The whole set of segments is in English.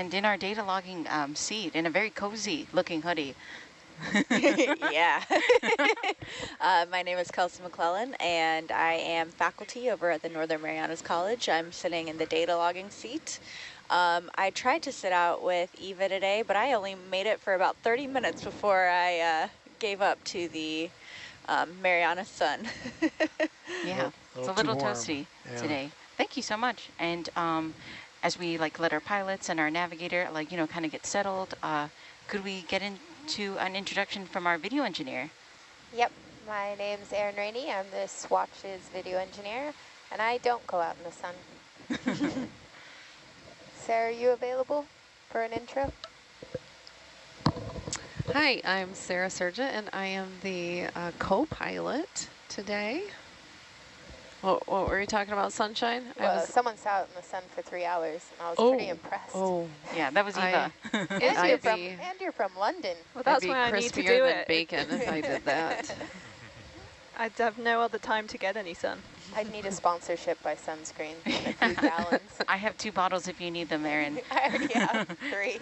and in our data logging seat in a very cozy looking hoodie. Yeah. My name is Kelsey McClellan, and I am faculty over at the Northern Marianas College. I'm sitting in the data logging seat. I tried to sit out with Eva today, but I only made it for about 30 minutes before I gave up to the Mariana sun. Yeah, it's a little toasty today. Thank you so much. And as we like let our pilots and our navigator like, you know, kind of get settled, could we get into an introduction from our video engineer? Yep, my name's Erin Rainey. I'm this watch's video engineer, and I don't go out in the sun. Sarah, are you available for an intro? Hi, I'm Sarah Surja, and I am the co-pilot today. What were you talking about, Sunshine? Well, someone sat out in the sun for 3 hours, and I was pretty impressed. Oh, yeah, that was Eva. And you're from London. Well, that's why I need to do than it. bacon if I did that. I'd have no other time to get any sun. I'd need a sponsorship by sunscreen in a few gallons. I have 2 bottles if you need them, Erin. I already have 3.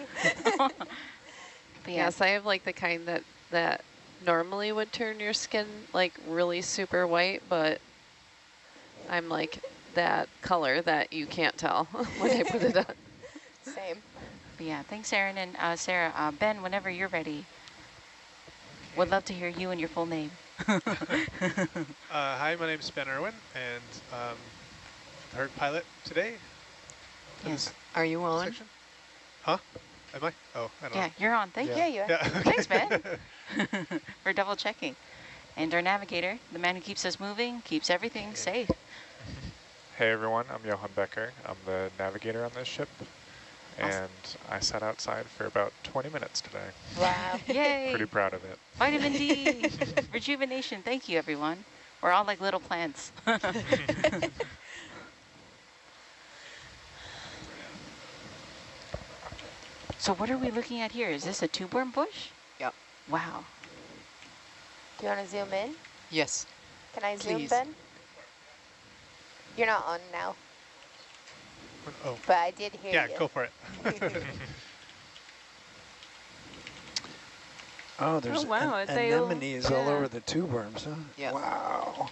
Yes, I have like the kind that normally would turn your skin like really super white, but I'm like that color that you can't tell when I put it on. Same. But yeah, thanks, Erin and Sarah. Ben, whenever you're ready, would love to hear you and your full name. Hi, my name's Ben Irwin, and third pilot today. Yes. Are you on? Section. Huh? Am I? Oh, I don't know. Yeah, you're on. Thank you. Yeah, you are. Yeah, okay. Thanks, Ben, for double checking. And our navigator, the man who keeps us moving, keeps everything safe. Hey everyone, I'm Johan Becker. I'm the navigator on this ship, and I sat outside for about 20 minutes today. Wow. Yay. Pretty proud of it. Vitamin D, rejuvenation. Thank you, everyone. We're all like little plants. So what are we looking at here? Is this a tube-worm bush? Yep. Wow. Do you want to zoom in? Yes. Can I zoom, Please. Ben? You're not on now, Oh, but I did hear you. yeah, go for it. Oh, there's wow, are they anemones all over the tube worms, huh? Yeah. Wow.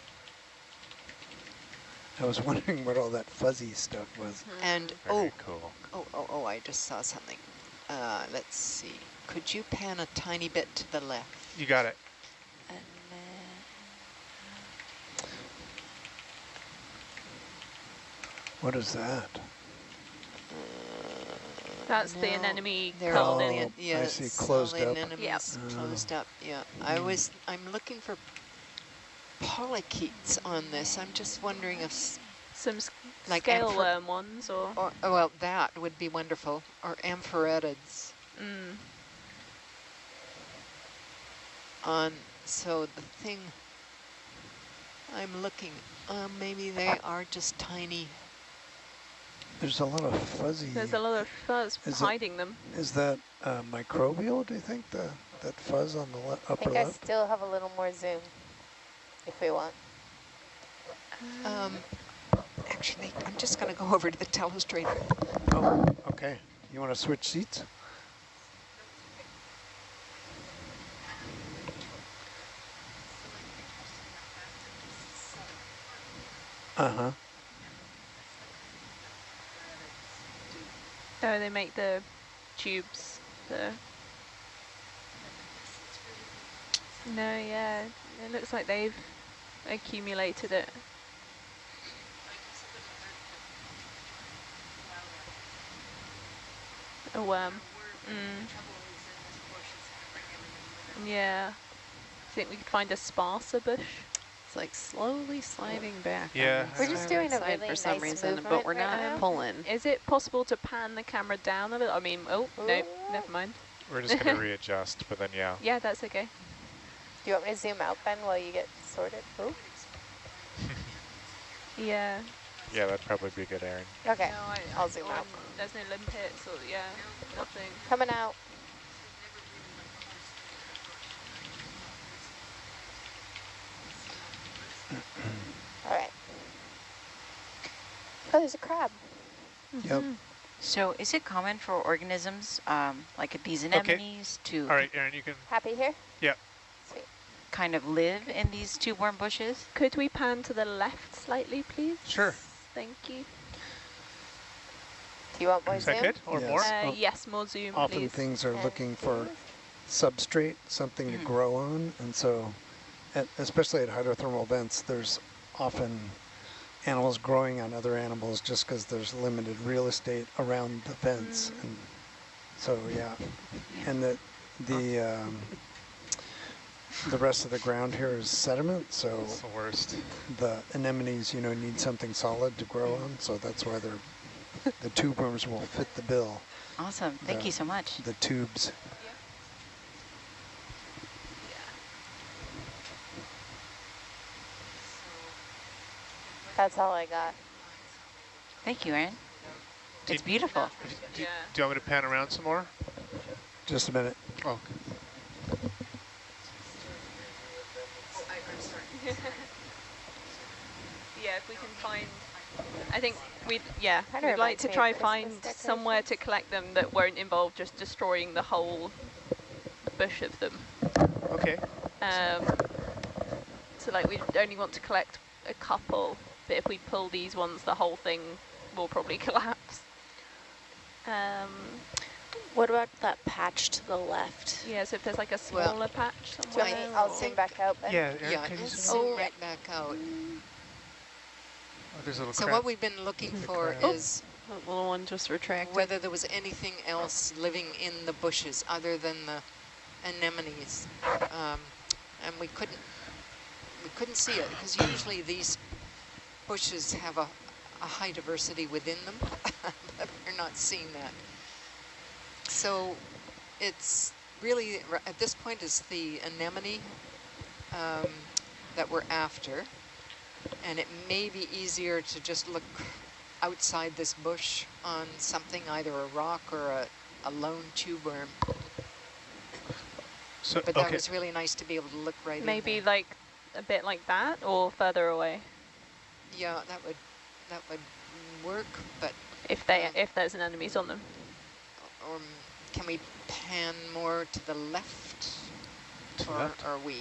I was wondering what all that fuzzy stuff was. And Very cool. I just saw something. Let's see. Could you pan a tiny bit to the left? You got it. And What is that? That's the anemone they're colony. all I see, closed up. Anemones closed up. Yeah, I'm looking for polychaetes on this. I'm just wondering if Some like scale worm ones, or well, that would be wonderful, or amphirettids. So the thing I'm looking, maybe they are just tiny. There's a lot of fuzzy. there's a lot of fuzz hiding them. Is that microbial, do you think, that fuzz on the I upper think I left? still have a little more zoom, if we want. Actually, I'm just going to go over to the telestrator. Oh, okay. You want to switch seats? Uh-huh. Oh, they make the tubes. No, yeah, it looks like they've accumulated it. A worm. Yeah. Think we could find a sparser bush? It's like slowly sliding back. Yeah. We're just doing a side really for some nice reason, but movement we're right not now. pulling. Is it possible to pan the camera down a little? I mean, oh, no, never mind. We're just going to readjust, but then yeah. Yeah, that's okay. Do you want me to zoom out, Ben, while you get sorted? Oh. Yeah. Yeah, that'd probably be good, Aaron. Okay, No, I'll zoom out. There's no limpets or, yeah, nothing. Coming out. All right. Oh, there's a crab. Yep. So is it common for organisms like these Okay. anemones to All right, Aaron, you can. Happy here? Yeah. Sweet. kind of live in these tube-worn bushes? Could we pan to the left slightly, please? Sure. Thank you. Do you want more Is that zoom? good or more? Yes, more zoom, Often please. things are And looking for zoom. substrate, something to grow on, and so, especially at hydrothermal vents, there's often animals growing on other animals just because there's limited real estate around the vents, and so yeah, and the rest of the ground here is sediment, so It's the worst. the anemones, need something solid to grow on, so that's why the tube worms will fit the bill. Awesome. Thank you so much. The tubes. That's all I got. Thank you, Aaron. Do It's you- beautiful. Do you want me to pan around some more? Just a minute. Oh, Yeah, if we can find, I think we'd Kinda we'd like reminds to me of try Christmas find somewhere to collect them that won't involve just destroying the whole bush of them. okay. So like we'd only want to collect a couple, but if we pull these ones, the whole thing will probably collapse. What about that patch to the left? Yeah, so if there's like a Well, smaller patch Do you want somewhere. me? I'll or- zoom back out then. Yeah, Aaron, Yeah, can you let's zoom in? zoom right back out. Oh, there's a little So crab. what we've been looking for crab. is The little one just retracted. whether there was anything else living in the bushes other than the anemones, and we couldn't see it because usually these bushes have a high diversity within them, but we're not seeing that. So it's really at this point is the anemone that we're after, and it may be easier to just look outside this bush on something, either a rock or a lone tube worm. So, But that okay. was really nice to be able to look right in Maybe there. like a bit like that or further away Yeah, that would work, but if there's an enemies on them. or can we pan more to the left? To Or left? are we?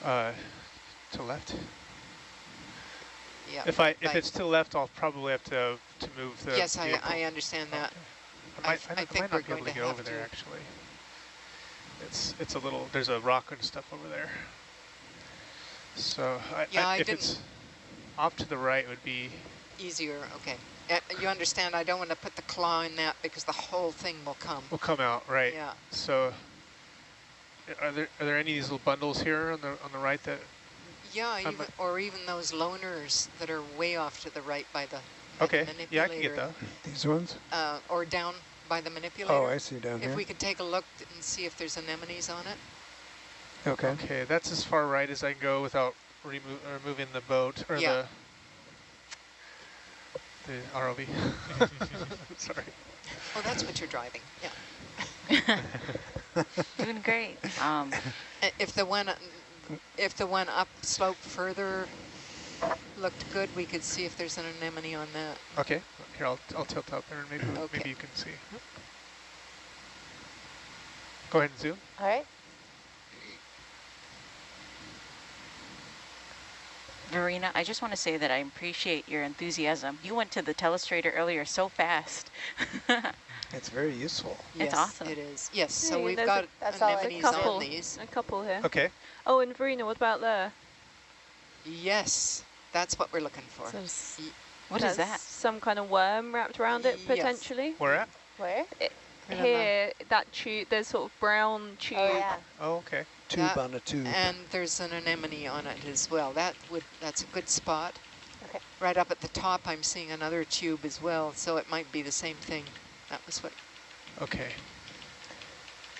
To left. Yeah. If it's to the left, I'll probably have to move the. Yes, vehicle. I understand that. I I might think not we're be able going to to get over have there to- actually. It's a little. There's a rock and stuff over there. So Yeah, if it's off to the right, it would be. Easier, okay. You understand, I don't want to put the claw in that because the whole thing will come. Will come out right. Yeah. So are there any of these little bundles here on the right that? Yeah, even those loners that are way off to the right by the Okay. manipulator. Yeah, I can get that. These ones? Or down by the manipulator. Oh, I see down here. If we could take a look and see if there's anemones on it. Okay. Okay, that's as far right as I can go without removing the boat or Yeah. the ROV. Sorry. Oh, that's what you're driving, yeah. Doing great. If the one up slope further looked good, we could see if there's an anemone on that. Okay. Here, I'll tilt up there and maybe Okay. maybe you can see. Go ahead and zoom. All right. Verena, I just want to say that I appreciate your enthusiasm. You went to the telestrator earlier so fast. It's very useful. It's Yes, awesome. it is. Yes, Yeah, so we've there's got that's all I anemones couple. on these. A couple here. Okay. Oh, and Verena, what about there? Yes, that's what we're looking for. So s- What is There's that? some kind of worm wrapped around it, Yes. potentially. Where at? Where? Right on Here, that tube, there's sort of brown tube. Oh, yeah. Oh, okay. Tube That- on a tube. And there's an anemone on it as well. That's a good spot. Okay. Right up at the top, I'm seeing another tube as well, so it might be the same thing. That was what. Okay.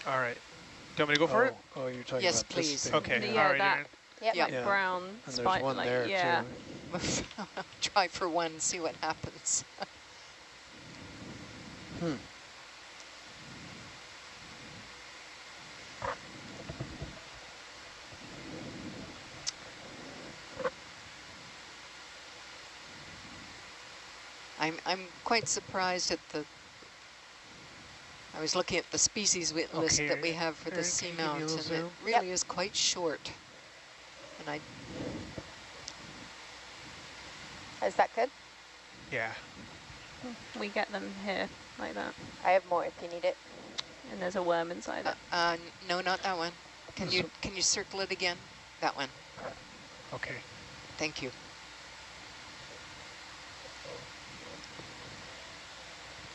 All right. Do you want me to go for it? Oh, you're talking Yes, about this please. thing. Okay. Yeah, All right, that- Aaron. Yep. Yeah. Like Yeah. brown And there's spike, one like, there yeah. too. Try for one and see what happens. I'm quite surprised at the. I was looking at the species list that we have for the seamount, and it really is quite short. And I. Is that good? Yeah. We get them here like that. I have more if you need it. And there's a worm inside it. No, not that one. Can you circle it again? That one. Okay. Thank you.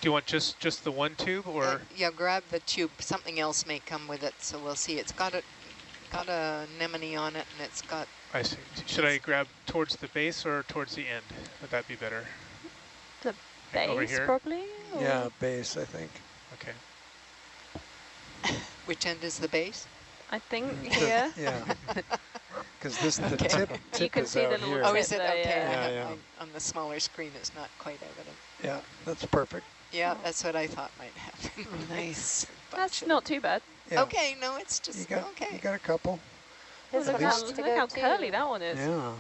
Do you want just the one tube, or? Yeah, grab the tube. Something else may come with it, so we'll see. It's got a anemone on it, and it's got. I see. Should I grab towards the base or towards the end? Would that be better? The Like over base, here? probably? Or? Yeah, base, I think. Okay. Which end is the base? I think The- here. Yeah. Because this the Okay. tip You can is see out the little here. Oh, tip is it? there, Okay. yeah. Yeah. On the smaller screen, it's not quite evident. Yeah, that's perfect. Yeah, that's what I thought might happen. Nice. That's not too bad. Yeah. Okay, no, it's just You got okay. you got a couple. This Look one how, has to look go how too. curly that one is. Yeah.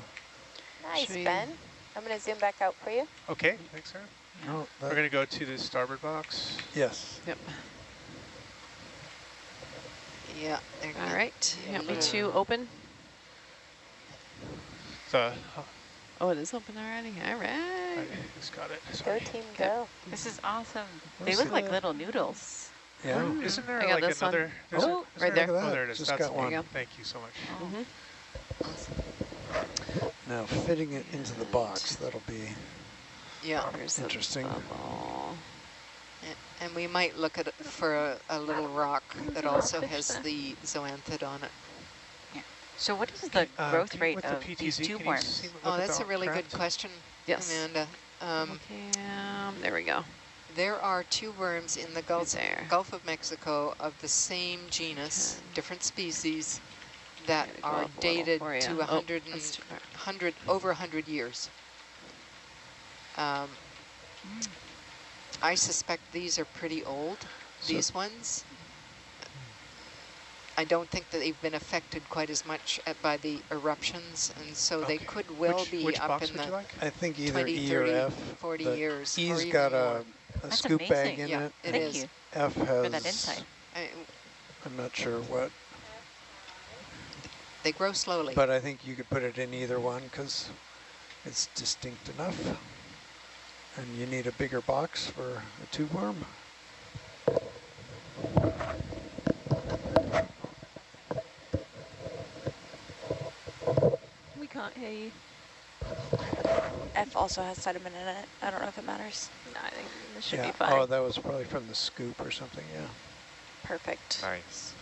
Nice, Should we- Ben. I'm going to zoom back out for you. Okay. Thanks, sir. No, We're going to go to the starboard box. yes. Yep. Yeah. There All you right. Yeah, You want me little- to open? The. Oh, it is open already. All I right. just got it. Go Sorry. team, Okay. go. This is awesome. They Where's look like the- little noodles. Yeah. Isn't there I got like this one. another? Oh, isn't right there- there. Look at Oh, that. there it is. Just That's got the one. There you go. Thank you so much. Mm-hmm. Now fitting it into the box, that'll be Yeah, There's the interesting. bubble. and we might look at it for a little rock that also fish has there. the zoanthid on it. So what is the growth Can you- rate with the of these PTZ, tube can you worms? see- look Oh, at that's the a really good traps? question, Yes. Amanda. There we go. There are two worms in the Gulf, there. Gulf of Mexico of the same genus, different species, that Gotta go are up a little dated for ya. to Oh, 100 that's too far. over 100 years. I suspect these are pretty old, these ones. I don't think that they've been affected quite as much by the eruptions, and so they Okay. could well which, be which up box in would you the like? I think either 20, E 30, or F. 40 The years. or E's even got more. a That's scoop bag amazing. in Yeah, it. it Thank is. you F has, for that insight. I'm not sure what, They grow slowly. but I think you could put it in either one because it's distinct enough. And you need a bigger box for a tube worm. We can't hear you. F also has sediment in it. I don't know if it matters. No, I think this should Yeah. be fine. Oh, that was probably from the scoop or something, yeah. Perfect. Nice.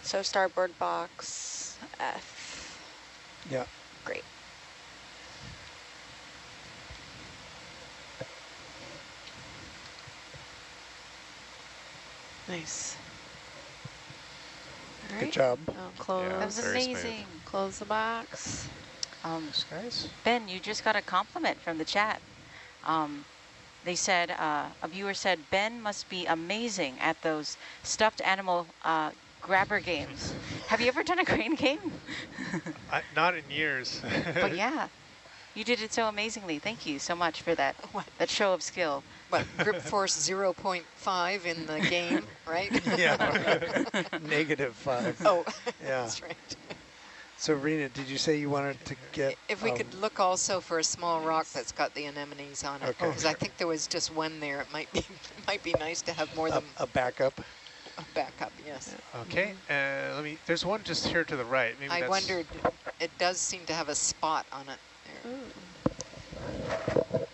So starboard box, F. Yeah. Great. Nice. All Good right. job. I'll close. That was very smooth. amazing. Close the box. Thanks, guys. Ben, you just got a compliment from the chat. They said, a viewer said, Ben must be amazing at those stuffed animal grabber games. Have you ever done a crane game? Not in years. But yeah, you did it so amazingly. Thank you so much for that, that show of skill. What, grip force 0.5 in the game, right? Yeah. -5. Oh, Yeah. that's right. So Rena, did you say you wanted to get? If we could look also for a small rock that's got the anemones on it, Okay. because I think there was just one there. It might be nice to have more than a backup. a backup. Yes. Okay, there's one just here to the right. Maybe I that's, wondered. It does seem to have a spot on it. There.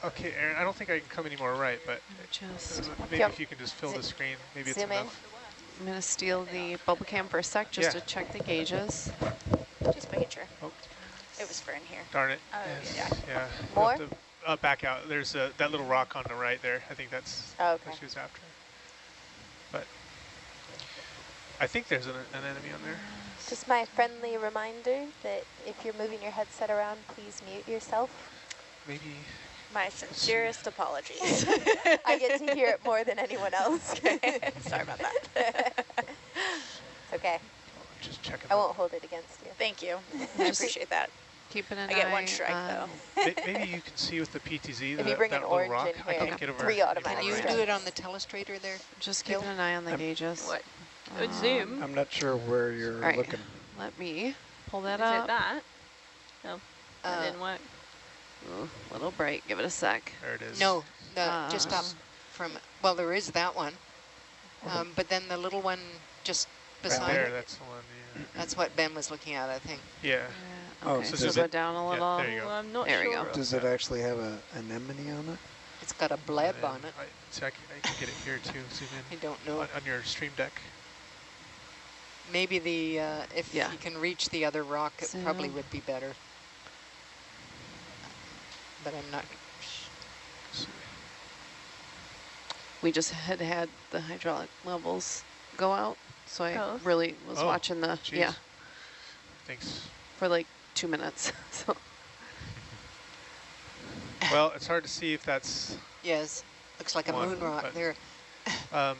Okay, Aaron, I don't think I can come any more right, but Just, maybe Yep. if you can just fill the screen, maybe it's Zoom in. enough. I'm going to steal the bubble cam for a sec just Yeah. to check the gauges. Just making sure. Oh, It was for in here. darn it. Oh, Yes, yeah. More? We'll have to, back out. There's that little rock on the right there. I think that's Oh, okay. what she was after. But I think there's an enemy on there. Just my friendly reminder that if you're moving your headset around, please mute yourself. Maybe. My sincerest apologies. I get to hear it more than anyone else. Sorry about that. It's okay. Just checking. I won't hold it against you. Thank you. I appreciate that. Keeping an I eye get one strike on, though. Maybe you can see with the PTZ If you bring that an little orange rock. in I here, can't get over 3 anymore automatic Can you right do now. it on the telestrator there? just keeping an eye on the gauges. What? Zoom? I'm not sure where you're All right, looking. let me pull that Is up. it that? No, that Uh, didn't work. Ooh, little bright, give it a sec. There it is. No, just up Uh, from, well, there is that one. Or But then the little one just Right beside there, it, that's the one. that's what Ben was looking at, I think. Yeah. yeah, Oh, okay, so so does go it- down a Yeah, little. there you go. Well, I'm not There we sure. go. Does it actually have an anemone on it? It's got a And bleb then on it. See, I can get it here too. Zoom I in don't know. on your stream deck. Maybe the if Yeah. you can reach the other rock, it probably Zoom. would be better. But I'm not. We just had the hydraulic levels go out, so I Oh. really was Oh, watching the, geez. yeah, Thanks. for like 2 minutes. So Well, it's hard to see if that's. Yes, looks like a One, moon rock but- there. I'll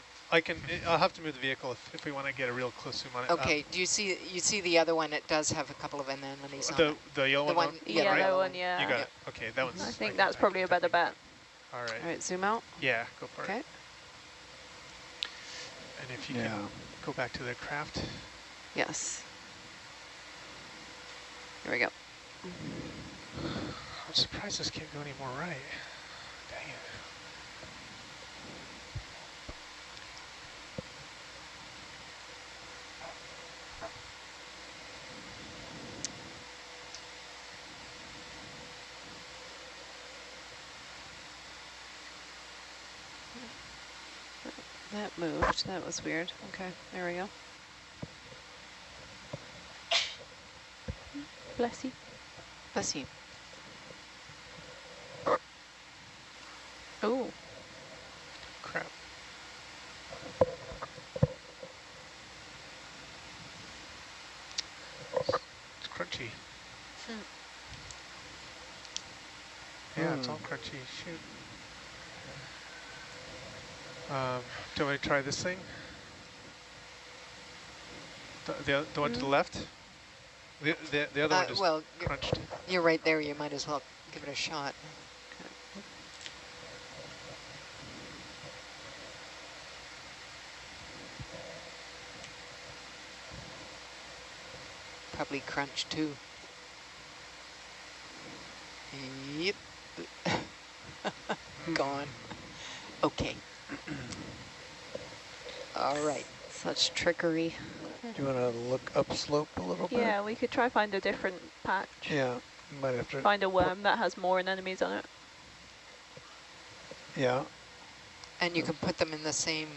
have to move the vehicle if we want to get a real close zoom on it. Okay, do you see the other one? It does have a couple of anemones on The it. yellow The one. one, Yeah, right? that one, yeah. You got Yeah. it. Okay, that one's. I think can- that's probably can a better definitely- bet. All right. all right, zoom out. Yeah, go for Okay. it. And if you Yeah. can go back to the craft. Yes. Here we go. I'm surprised this can't go any more right. Dang it. That moved. That was weird. Okay, there we go. Bless you. Bless you. Oh, Crap. It's crunchy. Yeah, it's all crunchy. Shoot. Do you want me to try this thing? The one to the left? The other one just well, crunched. you're right there. You might as well give it a shot. Probably crunch too. Yep. Gone. Okay. All right. Such trickery. Do you want to look upslope a little bit? yeah, we could try find a different patch. Yeah, might have to. Find a worm that has more anemones on it. Yeah, And you can put them in the same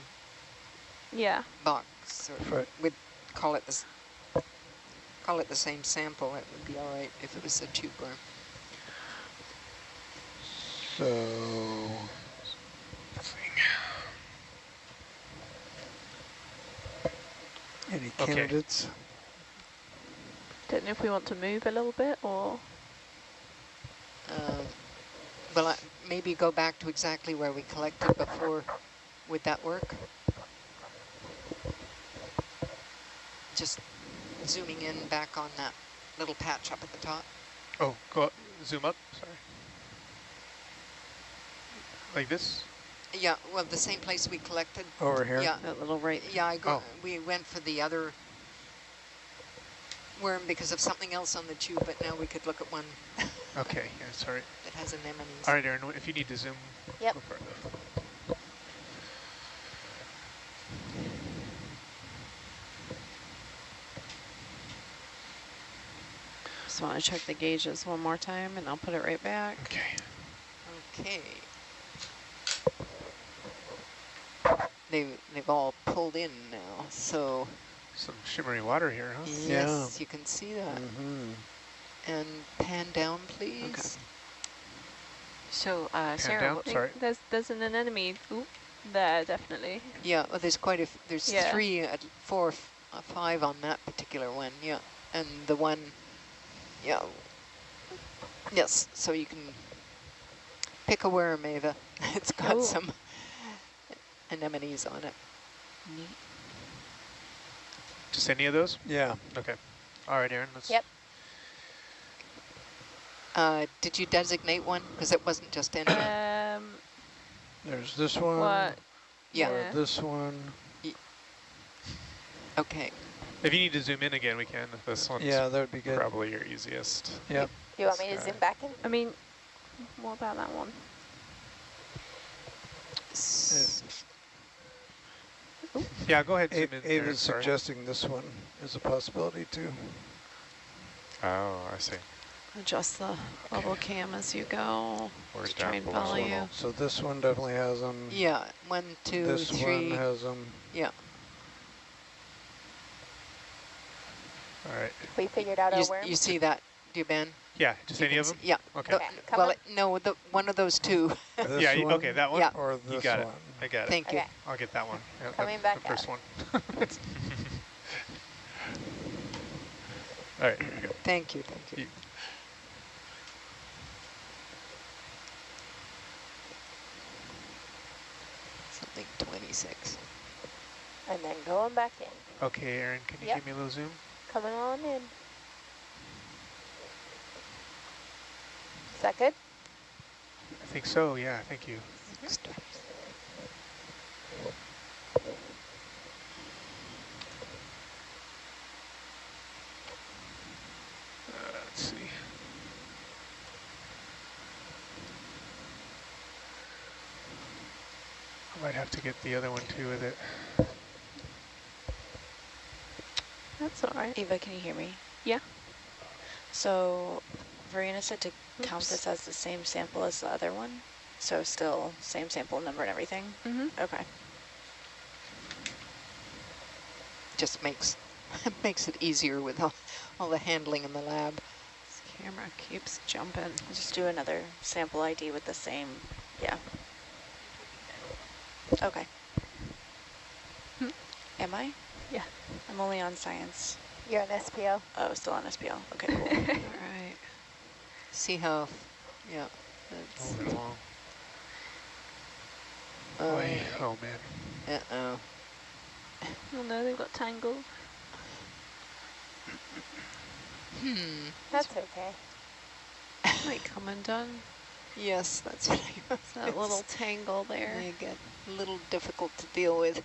Yeah. box, or right. we'd call it the same sample. It would be all right if it was a tube worm. So any Okay. candidates? Don't know if we want to move a little bit or... Well, maybe go back to exactly where we collected before. Would that work? Just zooming in back on that little patch up at the top. Oh, go up, zoom up. Sorry. Like this? Yeah, well, the same place we collected. Over here? Yeah, That little right. yeah. Oh. We went for the other worm because of something else on the tube, but now we could look at one Okay, yeah, sorry. that has anemones. All right, Aaron, if you need to zoom, Yep. go for it. Just want to check the gauges one more time, and I'll put it right back. Okay. Okay. They've all pulled in now, so Some shimmery water here, huh? yes, you can see that. Mm-hmm. And pan down, please. So, Hand Sarah, down, what- sorry. There's an anemone. Ooh, there, definitely. Yeah, well, there's quite a, there's Yeah. 3, 4, 5 on that particular one, yeah. And the one, yeah. Yes, so you can pick a worm, Ava. It's got Oh. some anemones on it. neat. Just any of those? Yeah. Okay. All right, Aaron, let's... Yep. Did you designate one? Because it wasn't just any. There's this one, What? Yeah. or this one. Okay. If you need to zoom in again, we can. This one's Yeah, that would be good. probably your easiest. Yep. You want me to Sky. zoom back in? I mean, what about that one? Yeah, go ahead, zoom in. Ava's Aaron, sorry. suggesting this one is a possibility too. Oh, I see. Adjust the bubble cam as you go. Or Just down try and below. follow you. So this one definitely has them. Yeah, 1, 2, This 3. one has them. Yeah. All right. We figured out our worm. You see that, do you, Ben? Yeah, just any of them? Yeah. Okay. Okay, come Well, on. no, one of those two. This Yeah, one okay, that one? Yeah. or You this got one. it. I got it. Thank you. Okay. I'll get that one. Yeah, Coming that's back the first up. one. All right, here we go. Thank you. Something 26. And then going back in. Okay, Aaron, can you Yep. give me a little zoom? Coming on in. Is that good? I think so, yeah, thank you. Let's see. I might have to get the other one too with it. That's all right. Eva, can you hear me? Yeah. So Verena said to count Oops. this as the same sample as the other one. So still same sample number and everything? Mm-hmm. Okay. Just makes it easier with all the handling in the lab. This camera keeps jumping. I'll just do another sample ID with the same, yeah. Okay. Am I? Yeah. I'm only on science. You're an SPO. Oh, still on SPL. Okay, cool. All right. See how, yeah. That's, Move it along. Boy, oh man. uh-oh. Oh no, they've got tangled. That's okay. Might come undone. Yes, that's what I was. That little tangle there. They get a little difficult to deal with.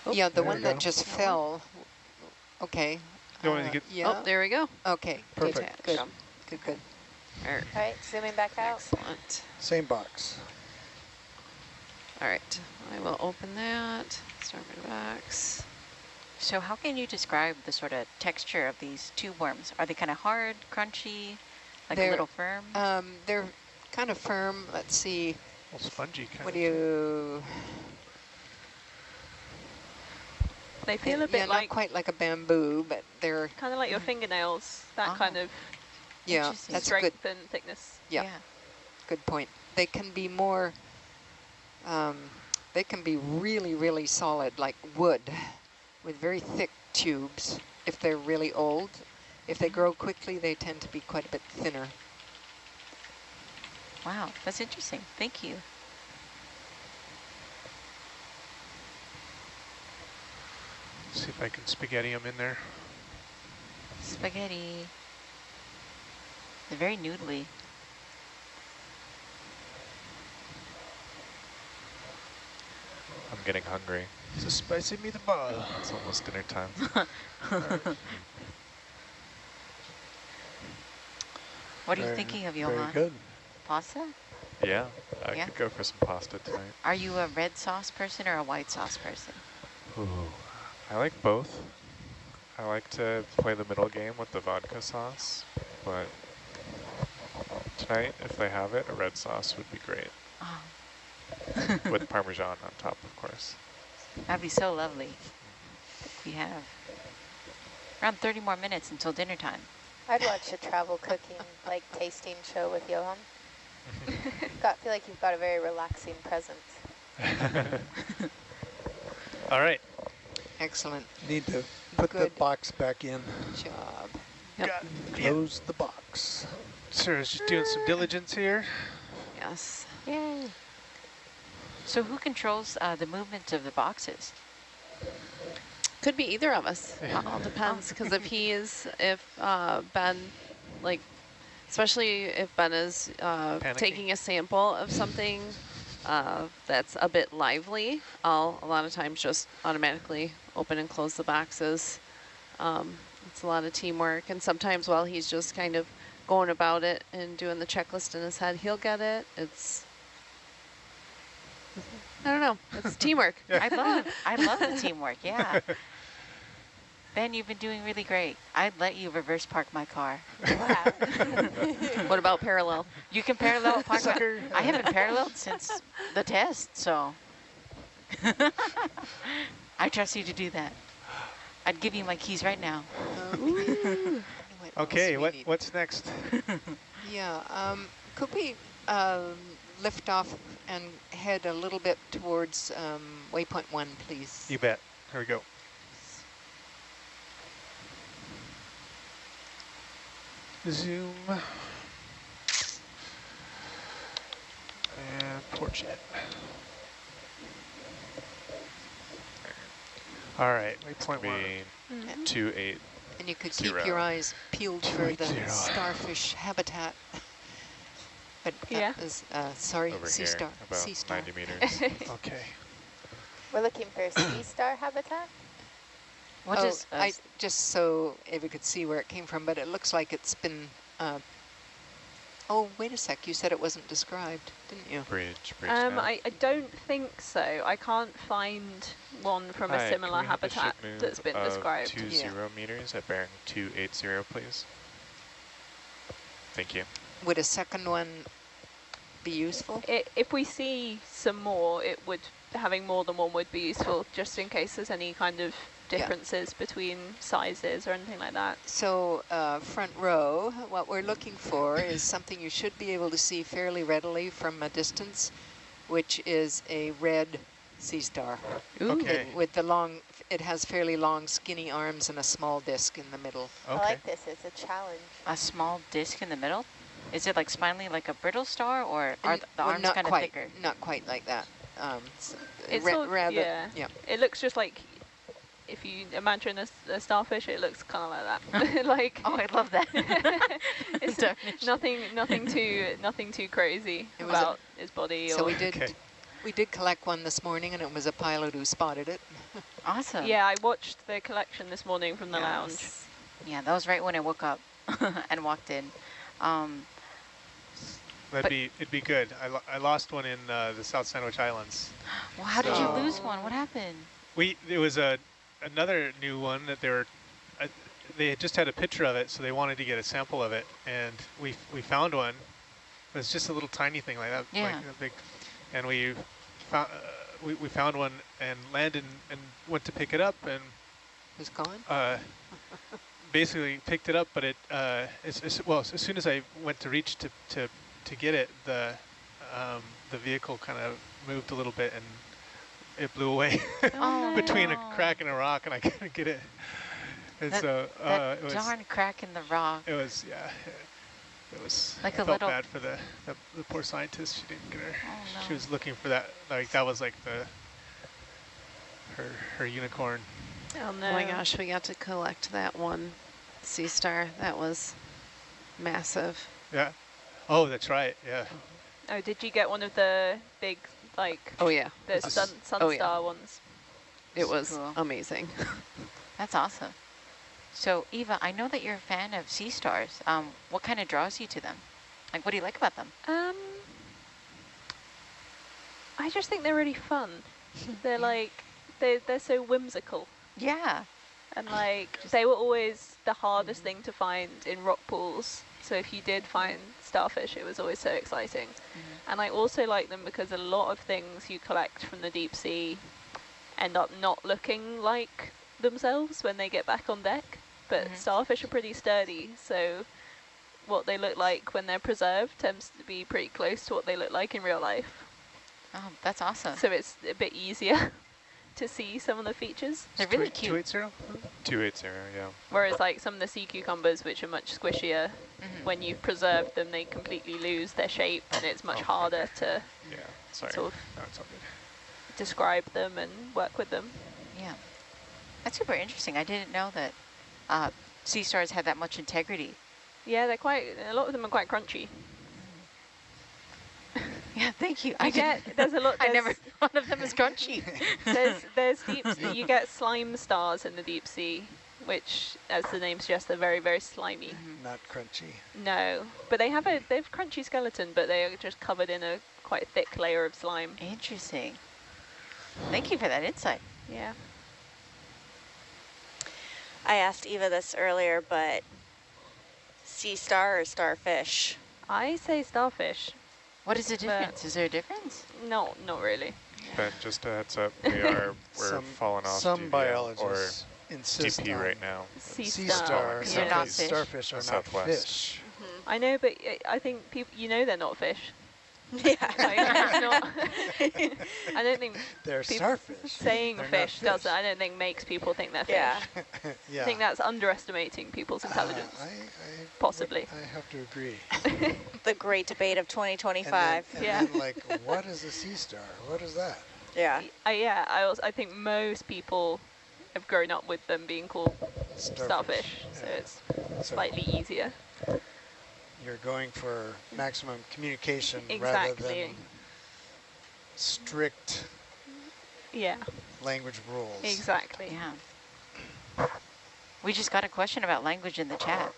Oh, yeah, the there one you that go. just fell. Okay. You want to get? Yeah. Oh, there we go. Okay. Perfect. Good. Good. All right. All right, zooming back out. Excellent. Same box. All right. I will open that. Start my box. So how can you describe the sort of texture of these tube worms? Are they kind of hard, crunchy, like a little firm? They're kind of firm. Let's see. A little spongy kind What of. do you? They feel a Yeah, bit not like, quite like a bamboo, but they're kind of like your fingernails. That kind of yeah. Interesting. That's a good. strength and thickness. Yeah. Good point. They can be more. They can be really, really solid, like wood, with very thick tubes. If they're really old, if they grow quickly, they tend to be quite a bit thinner. Wow, that's interesting. Thank you. See if I can spaghetti them in there. Spaghetti. They're very noodly. I'm getting hungry. It's a spicy meatball. It's almost dinner time. What are you Very- thinking of, Very Johan? good. Pasta? Yeah, I Yeah? could go for some pasta tonight. Are you a red sauce person or a white sauce person? Ooh, I like both. I like to play the middle game with the vodka sauce, but tonight, if they have it, a red sauce would be great. Oh, With Parmesan on top, of course. that'd be so lovely. We have around 30 more minutes until dinner time. I'd watch a travel cooking, like tasting show with Johan. Feel like you've got a very relaxing presence. All right. Excellent Need to put the Good. box back in. job. Got, Close the box. Sarah's just doing some diligence here. Yes. Yay. So who controls the movement of the boxes? Could be either of us. Yeah. All depends, because if Ben, like, especially if Ben is Panicking. taking a sample of something that's a bit lively, I'll a lot of times just automatically open and close the boxes. It's a lot of teamwork, and sometimes while he's just kind of going about it and doing the checklist in his head, he'll get it. I don't know. It's teamwork. I love the teamwork. Yeah. Ben, you've been doing really great. I'd let you reverse park my car. Wow. What about parallel? You can parallel park my car. I haven't paralleled since the test, so I trust you to do that. I'd give you my keys right now. Okay, what's next? Yeah, could we lift off and head a little bit towards waypoint 1, please? You bet. Here we go. Zoom. And port jet. All right, waypoint 1. 280. And you could keep your eyes peeled for the starfish habitat. But Yeah. that is, sorry, Over sea here, star. about Sea star. 90 meters. Okay. We're looking for sea star habitat. What Oh, is I just so Ava could see where it came from, but it looks like it's been. Oh, wait a sec. You said it wasn't described, didn't you? Bridge I don't think so. I can't find one from a similar habitat that's been described. 20 meters at bearing 280, please. Thank you. Would a second one be useful? If we see some more, having more than one would be useful, just in case there's any kind of differences between sizes or anything like that. So front row, what we're looking for is something you should be able to see fairly readily from a distance, which is a red sea star. Okay. With the long, it has fairly long skinny arms and a small disc in the middle. Okay. I like this. It's a challenge. a small disc in the middle? Is it like spinally like a brittle star, or are the arms not kind of quite, thicker? Not quite like that. It's rather, yeah. It looks just like, if you imagine a starfish, it looks kind of like that. Like, Oh, I love that. it's nothing too crazy It was about his body. So or we did collect one this morning, and it was a pilot who spotted it. Awesome. yeah, I watched the collection this morning from the lounge. Yeah, that was right when I woke up and walked in. It'd be good. I lost one in the South Sandwich Islands. Well, how did you lose one? What happened? There was another new one that they had just had a picture of it, so they wanted to get a sample of it, and we found one. It was just a little tiny thing like that, Yeah. like a big, and we found one and landed and went to pick it up, and Who's gone? basically picked it up, but as soon as I went to reach to get it, the vehicle kind of moved a little bit and it blew away between a crack and a rock, and I couldn't get it. And so that it was darn crack in the rock. It was It was like I a felt little bad for the poor scientist. She didn't get her. Oh, no. She was looking for that. Like that was like her unicorn. Oh no! Oh my gosh, we got to collect that one sea star. That was massive. Yeah. Oh, that's right. Yeah. Oh, did you get one of the big, like, Oh yeah, the sun star ones? it was Cool. amazing. That's awesome. So, Eva, I know that you're a fan of sea stars. What kind of draws you to them? Like, what do you like about them? I just think they're really fun. They're like, they're so whimsical. Yeah. And like, they were always the hardest thing to find in rock pools. So if you did find starfish, it was always so exciting. And I also like them because a lot of things you collect from the deep sea end up not looking like themselves when they get back on deck. But starfish are pretty sturdy, so what they look like when they're preserved tends to be pretty close to what they look like in real life. Oh, that's awesome. So it's a bit easier to see some of the features. They're really cute. 280? 280, yeah. Whereas like some of the sea cucumbers, which are much squishier, when you preserve them, they completely lose their shape, and it's much harder to Yeah, sorry. sort of No, it's all good. describe them and work with them. Yeah. That's super interesting. I didn't know that sea stars had that much integrity. Yeah, they're a lot of them are quite crunchy. Yeah, thank you. There's a lot. I never thought of them as crunchy. There's you get slime stars in the deep sea, which, as the name suggests, they're very, very slimy. Not crunchy. No, but they have crunchy skeleton, but they are just covered in a quite thick layer of slime. Interesting. Thank you for that insight. Yeah. I asked Eva this earlier, but sea star or starfish? I say starfish. What is the difference? Is there a difference? No, not really. Ben, just a heads up, we're falling off some DVM biologists or insist DP on right now. sea star. stars. You're not fish. Starfish are not Southwest. fish. I know, but I think people, they're not fish. Yeah. I don't think They're people starfish. saying They're not fish doesn't. I don't think makes people think they're fish. Yeah. Yeah. I think that's underestimating people's intelligence. Possibly. I have to agree. The great debate of 2025. And Yeah. then, like, what is a sea star? What is that? Yeah. I think most people have grown up with them being called starfish, so Yeah. it's So slightly easier. you're going for maximum communication rather Exactly. than strict Yeah, language rules. exactly. Yeah. We just got a question about language in the chat.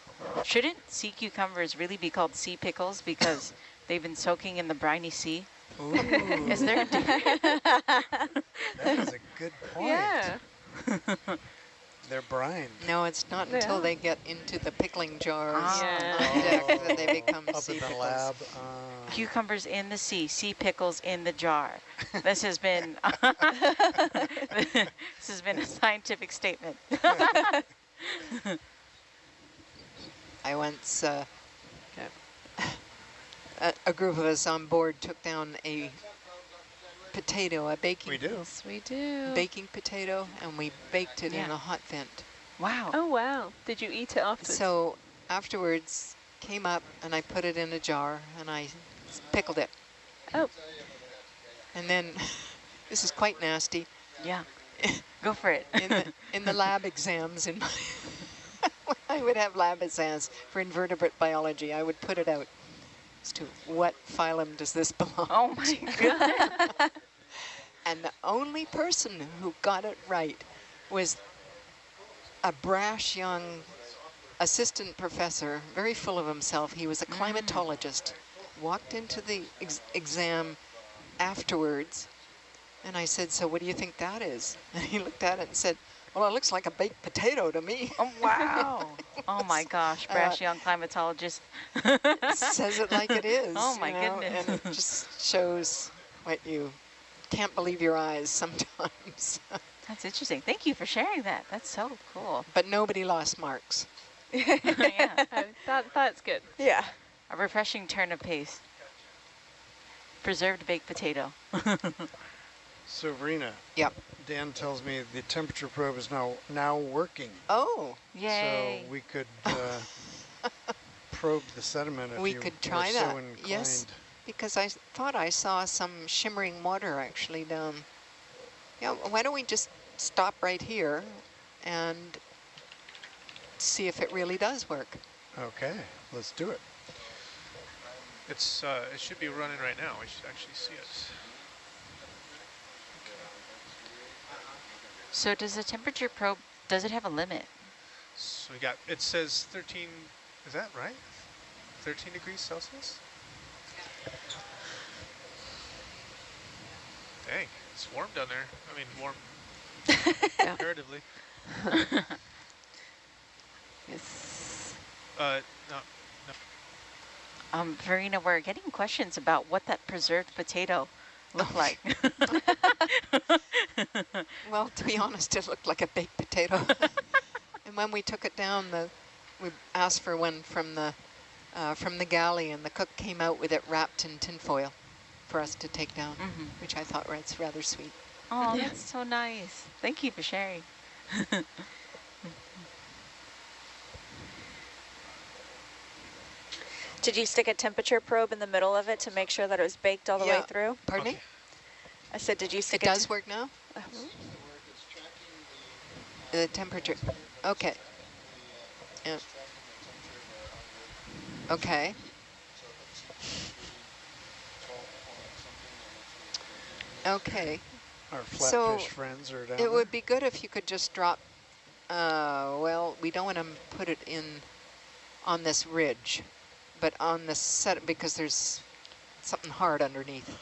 Shouldn't sea cucumbers really be called sea pickles because they've been soaking in the briny sea? Ooh, Is there a difference? that is a good point. Yeah. They're brined. No, it's not until Yeah. they get into the pickling jars Yeah. on deck that they become Up sea in the pickles. lab. Cucumbers in the sea pickles in the jar. This has been this has been a scientific statement. I once, a group of us on board took down a potato, a baking We do. Yes, we do. baking potato, and we baked it in Yeah. a hot vent. Wow. Oh wow! Did you eat it afterwards? So afterwards, came up and I put it in a jar and I pickled it. Oh. And then, this is quite nasty. Yeah. Go for it. In the lab exams, when I would have lab exams for invertebrate biology, I would put it out as to what phylum does this belong Oh my God. And the only person who got it right was a brash young assistant professor, very full of himself. He was a climatologist, walked into the exam afterwards, and I said, "So what do you think that is?" And he looked at it and said, "Well, it looks like a baked potato to me." Oh, wow. Oh my gosh, brash young climatologist. Says it like it is. Oh my you know, goodness. And it just shows what you can't believe your eyes sometimes. That's interesting. Thank you for sharing that. That's so cool. But nobody lost marks. Yeah. Oh, that's good. Yeah. A refreshing turn of pace. Preserved baked potato. So, Verena, Yep. Dan tells me the temperature probe is now working. Oh, Yay. So we could probe the sediment if we you could try were that. so inclined. Yes, because I thought I saw some shimmering water actually down. Yeah, why don't we just stop right here and see if it really does work? Okay, let's do it. It's it should be running right now. We should actually see it. So does the temperature probe, does it have a limit? So we got, it says 13, is that right? 13 degrees Celsius? Dang, it's warm down there. I mean, warm comparatively. Yes. No. Verena, we're getting questions about what that preserved potato looked like. Well, to be honest, it looked like a baked potato. And when we took it down, we asked for one from the galley, and the cook came out with it wrapped in tinfoil for us to take down, which I thought was rather sweet. Oh, that's so nice. Thank you for sharing. Did you stick a temperature probe in the middle of it to make sure that it was baked all the way Yeah. through? Pardon me? I said, did you stick It does work now? The temperature. Okay. Yeah. Okay. Okay. Our So flatfish friends are down it there. would be good if you could just drop, well, we don't want to put it in on this ridge, but on the set, because there's something hard underneath.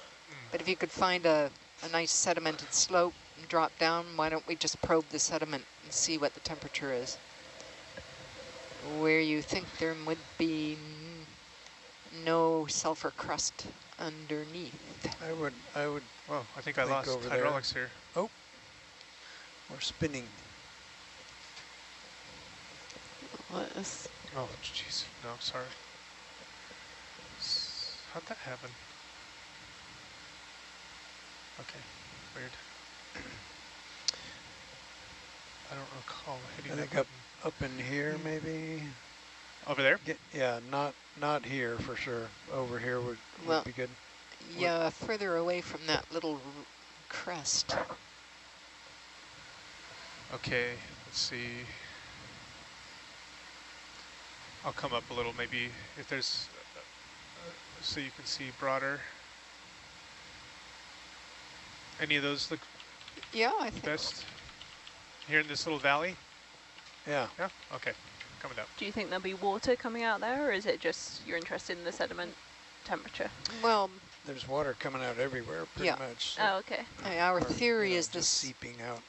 But if you could find a nice sedimented slope and drop down, why don't we just probe the sediment and see what the temperature is? Where you think there would be no sulfur crust underneath. I would Whoa, I think I think lost over hydraulics here. Oh, we're spinning. What is? Oh, jeez. No, sorry. How'd that happen? Okay, weird. I don't recall hitting I that think button. up in here maybe. Over there? Yeah, not here for sure. Over here would Well, be good. yeah, further away from that little crest. Okay, let's see. I'll come up a little, maybe if there's, so you can see broader. Any of those look Yeah, I think. best? Here in this little valley? Yeah. Yeah, okay, coming up. Do you think there'll be water coming out there, or is it just you're interested in the sediment temperature? Well, There's water coming out everywhere pretty much. So Oh, okay. our theory is just this, seeping out.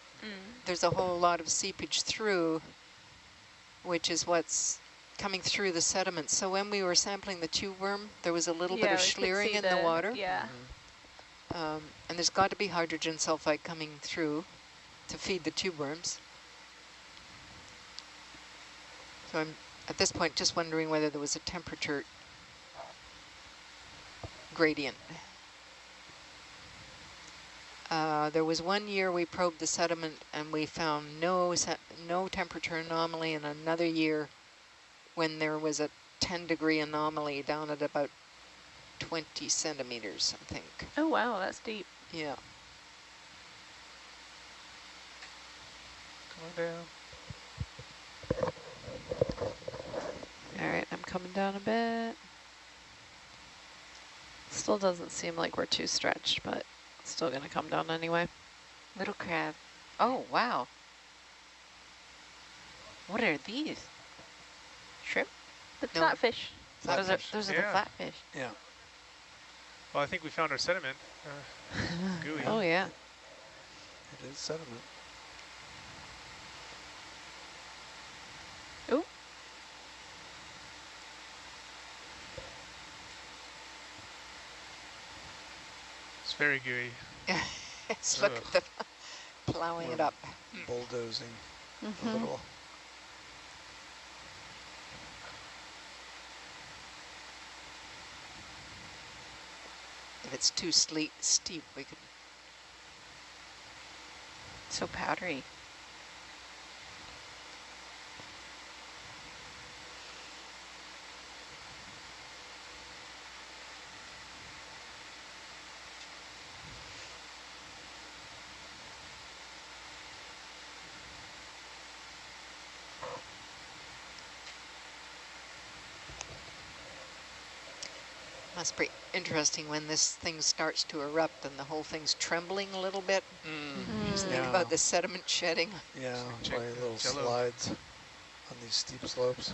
there's a whole lot of seepage through, which is what's coming through the sediment. So when we were sampling the tube worm, there was a little bit of schleering in the water. Yeah. And there's got to be hydrogen sulfide coming through to feed the tube worms. So I'm, at this point, just wondering whether there was a temperature gradient. There was 1 year we probed the sediment and we found no temperature anomaly, and another year when there was a 10-degree anomaly down at about 20 centimeters, I think. Oh, wow, that's deep. Yeah. Come on down. All right, I'm coming down a bit. Still doesn't seem like we're too stretched, but still gonna come down anyway. Little crab. Oh, wow. What are these? Shrimp? The No. flatfish. Those are Flatfish. the Yeah. flatfish. Yeah. Well, I think we found our sediment. Gooey. Oh yeah. It is sediment. Oh, It's very gooey. Let's look at the plowing it up. Bulldozing a little. If it's too steep, we could. So powdery. Must be interesting when this thing starts to erupt and the whole thing's trembling a little bit. Just think Yeah. about the sediment shedding. Yeah, Check probably the little jello. slides on these steep slopes.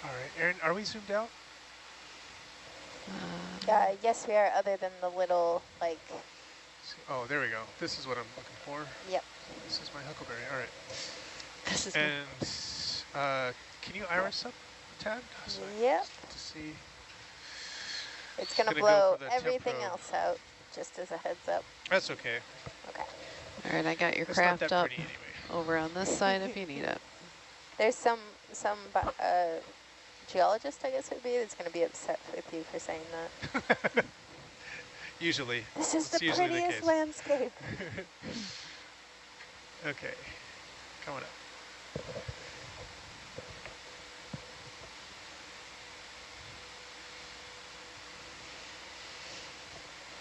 All right, Aaron, are we zoomed out? Yes, we are, other than the little, like, Oh, there we go. This is what I'm looking for. yep. This is my huckleberry. All right. This is And can you iris up a tad? So I Yep. get to see. It's going to Gonna go blow for the temp everything probe. else out, just as a heads up. That's okay. Okay. All right, I got your It's not craft that up pretty anyway. over on this side if you need it. There's some geologist, I guess it would be, that's going to be upset with you for saying that. Usually. This is It's the usually prettiest case. landscape. Okay, coming up.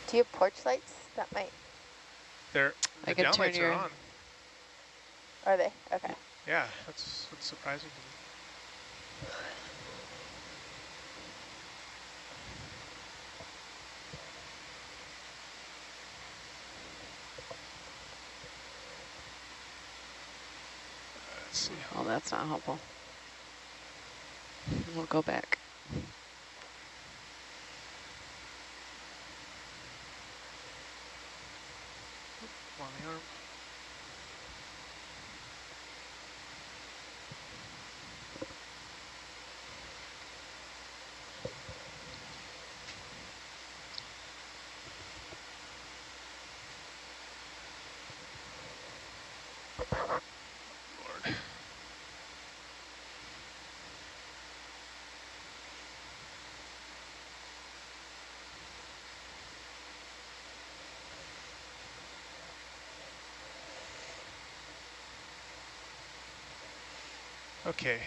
Do you have porch lights? That might. There, I the could down turn lights are your- on. Are they? Okay. Yeah, that's surprising to me. Let's see. Oh, that's not helpful. We'll go back. On the arm. Lord. Okay.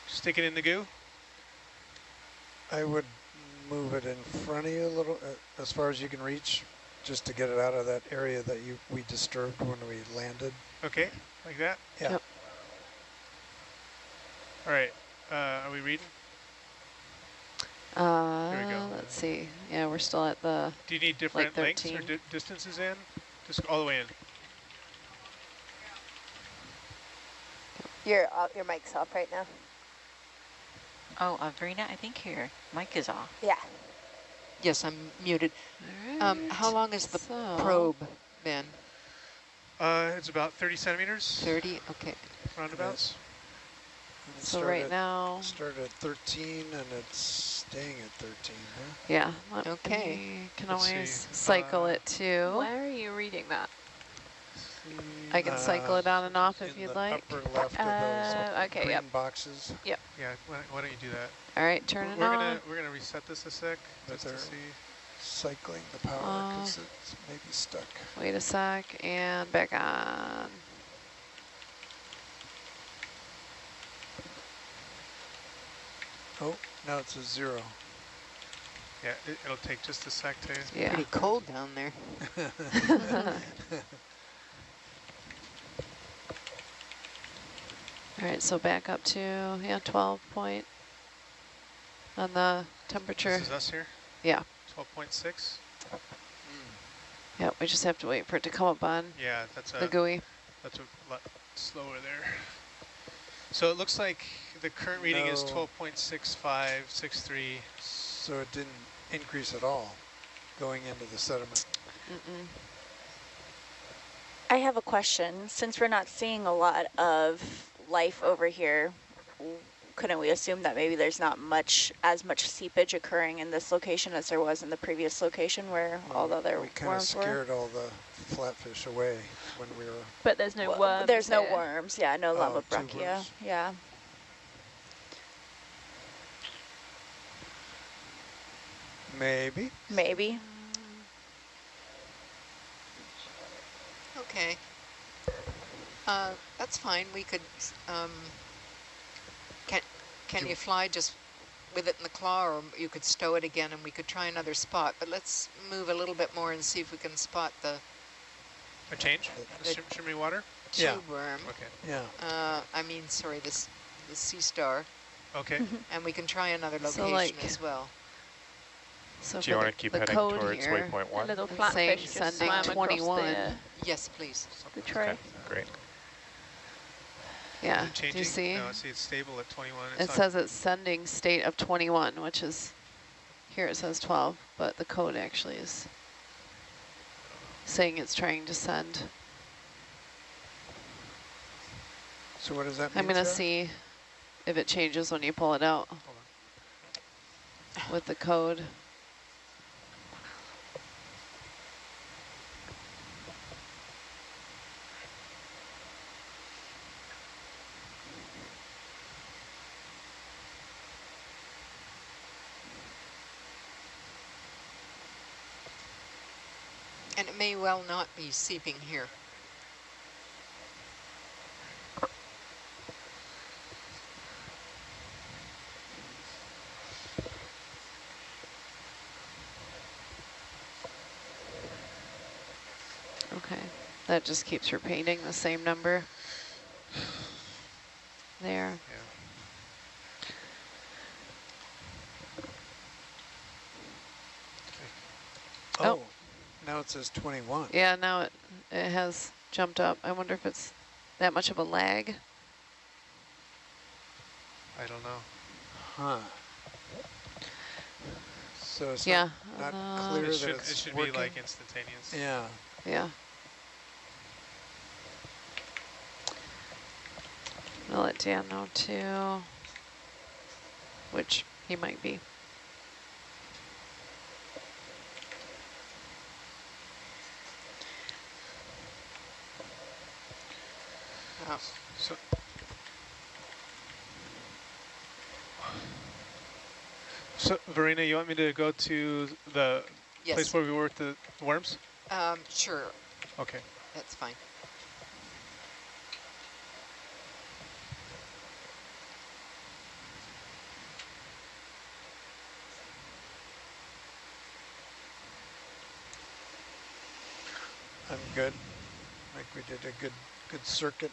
Stick it in the goo. I would move it in front of you a little, as far as you can reach, just to get it out of that area that we disturbed when we landed. Okay, like that? Yeah. Yep. All right, are we reading? Here we go. Let's see. Yeah, we're still at the Do you need different like lengths or 13. distances in? Just all the way in. Your mic's off right now. Oh, Verena, I think your mic is off. Yeah. Yes, I'm muted. All right. How long has the So- probe been? It's about 30 centimeters. 30? Okay. Roundabouts. And it So right started- now, Started at 13 and it's staying at 13, huh? yeah. Okay. We can Let's always see. cycle it too. Where are you reading that? I can cycle it on and off if in you'd the like. upper left of those Okay, green yep. boxes. Yeah, why don't you do that? All right, turn it We're on. gonna reset this a sec But just to they're see. cycling the power because it's maybe stuck. Wait a sec, and back on. Oh, now it's a 0. Yeah, it'll take just a sec to. Yeah. Pretty cold down there. All right, so back up to, 12 point on the temperature. This is us here. Yeah. 12.6. Yeah, we just have to wait for it to come up on Yeah, that's the a GUI. lot slower there. So it looks like the current reading is No. 12.6563. So it didn't increase at all going into the sediment. Mm-mm. I have a question. Since we're not seeing a lot of life over here, couldn't we assume that maybe there's not as much seepage occurring in this location as there was in the previous location where all the other We kind of worms were? scared all the flatfish away when we were. But there's no worms. There's no here. worms. Yeah, no lava brachia. tubers. Yeah. Maybe. Maybe. Okay. That's fine. We could, can you fly just with it in the claw, or you could stow it again and we could try another spot, but let's move a little bit more and see if we can spot the A change? The shimmery water? tube Yeah. worm. Okay. Yeah. Sorry, the sea star, Okay. and we can try another So, location like, as well. So Do you for want to keep the heading code towards here, waypoint A 1? little It's saying flatfish just sending swam 21. across Yes, please. the tray. Okay, great. yeah, Is it do you changing? see? No, see it's stable at 21. It says it's sending state of 21, which is, here it says 12, but the code actually is saying it's trying to send. So what does that mean? I'm going to Sarah? see if it changes when you pull it out Hold on. with the code. And it may well not be seeping here. Okay. That just keeps repeating the same number. There. Yeah. Oh, now it says 21. Yeah, now it has jumped up. I wonder if it's that much of a lag. I don't know. Huh. So it's Yeah. not clear It that should, it's it should working. be like instantaneous. Yeah. Yeah. I'll let Dan know too, which he might be. Oh. So, Verena, you want me to go to the place Yes. where we work the worms? Sure, Okay. that's fine. I'm good. I think we did a good circuit.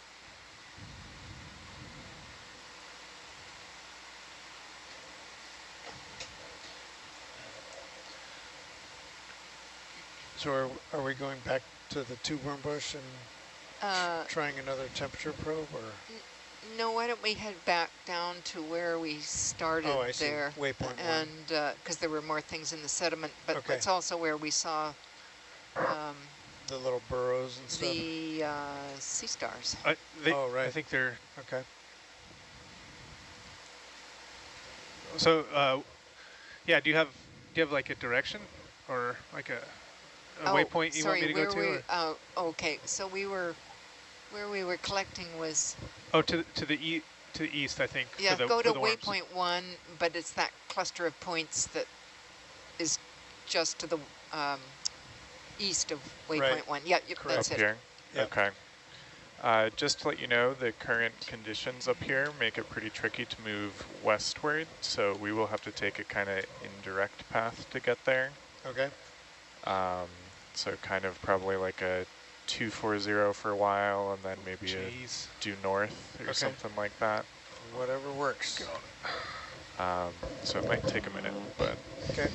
So are we going back to the 2 worm bush and trying another temperature probe, or? No, why don't we head back down to where we started Oh, I see. there. Waypoint 1. And because there were more things in the sediment, but Okay. it's also where we saw The little burrows and stuff? the sea stars. Oh, right. I think they're... Okay. So, yeah, do you have like a direction or like a waypoint you want me to go to? Oh, okay. So where we were collecting was... Oh, to the east, I think. Yeah, for go to the worms. waypoint 1, but it's that cluster of points that is just to the east of waypoint Right. 1. Yeah, yep, Correct. that's Up it. here? Yep. Okay. Just to let you know, the current conditions up here make it pretty tricky to move westward, so we will have to take a kind of indirect path to get there. Okay. So kind of probably like a 240 for a while, and then maybe Jeez. due north or Okay. something like that. Whatever works. So it might take a minute, but Okay.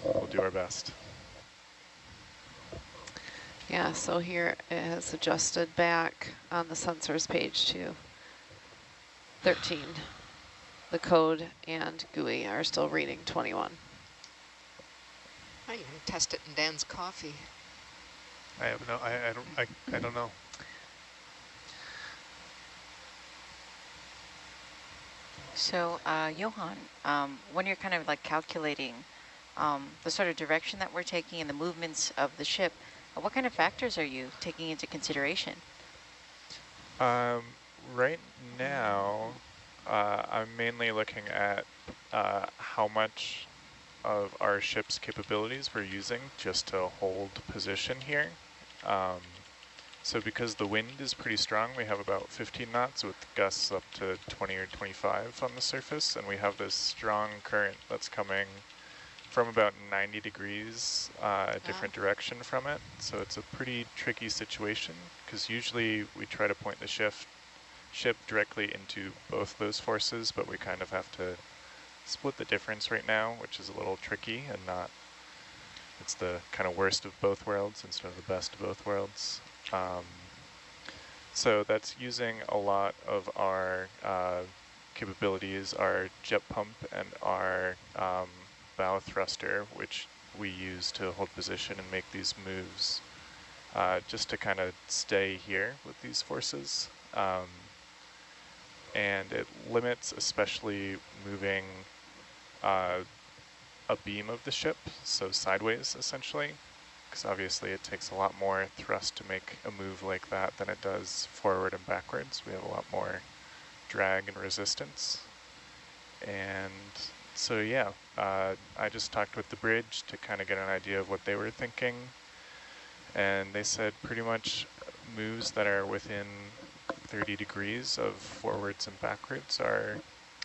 we'll do our best. Yeah, so here it has adjusted back on the sensors page to 13. The code and GUI are still reading 21. I even test it in Dan's coffee. I have no, I don't know. So, Johan, when you're kind of like calculating the sort of direction that we're taking and the movements of the ship, what kind of factors are you taking into consideration? Right now, I'm mainly looking at how much of our ship's capabilities we're using just to hold position here. So because the wind is pretty strong, we have about 15 knots with gusts up to 20 or 25 on the surface, and we have this strong current that's coming from about 90 degrees a different direction from it. So it's a pretty tricky situation, because usually we try to point the ship directly into both those forces, but we kind of have to split the difference right now, which is a little tricky and not, it's the kind of worst of both worlds instead of the best of both worlds. So that's using a lot of our capabilities, our jet pump and our bow thruster, which we use to hold position and make these moves, just to kind of stay here with these forces. And it limits especially moving a beam of the ship, so sideways essentially, because obviously it takes a lot more thrust to make a move like that than it does forward and backwards. We have a lot more drag and resistance. And so yeah, I just talked with the bridge to kind of get an idea of what they were thinking. And they said pretty much moves that are within 30 degrees of forwards and backwards are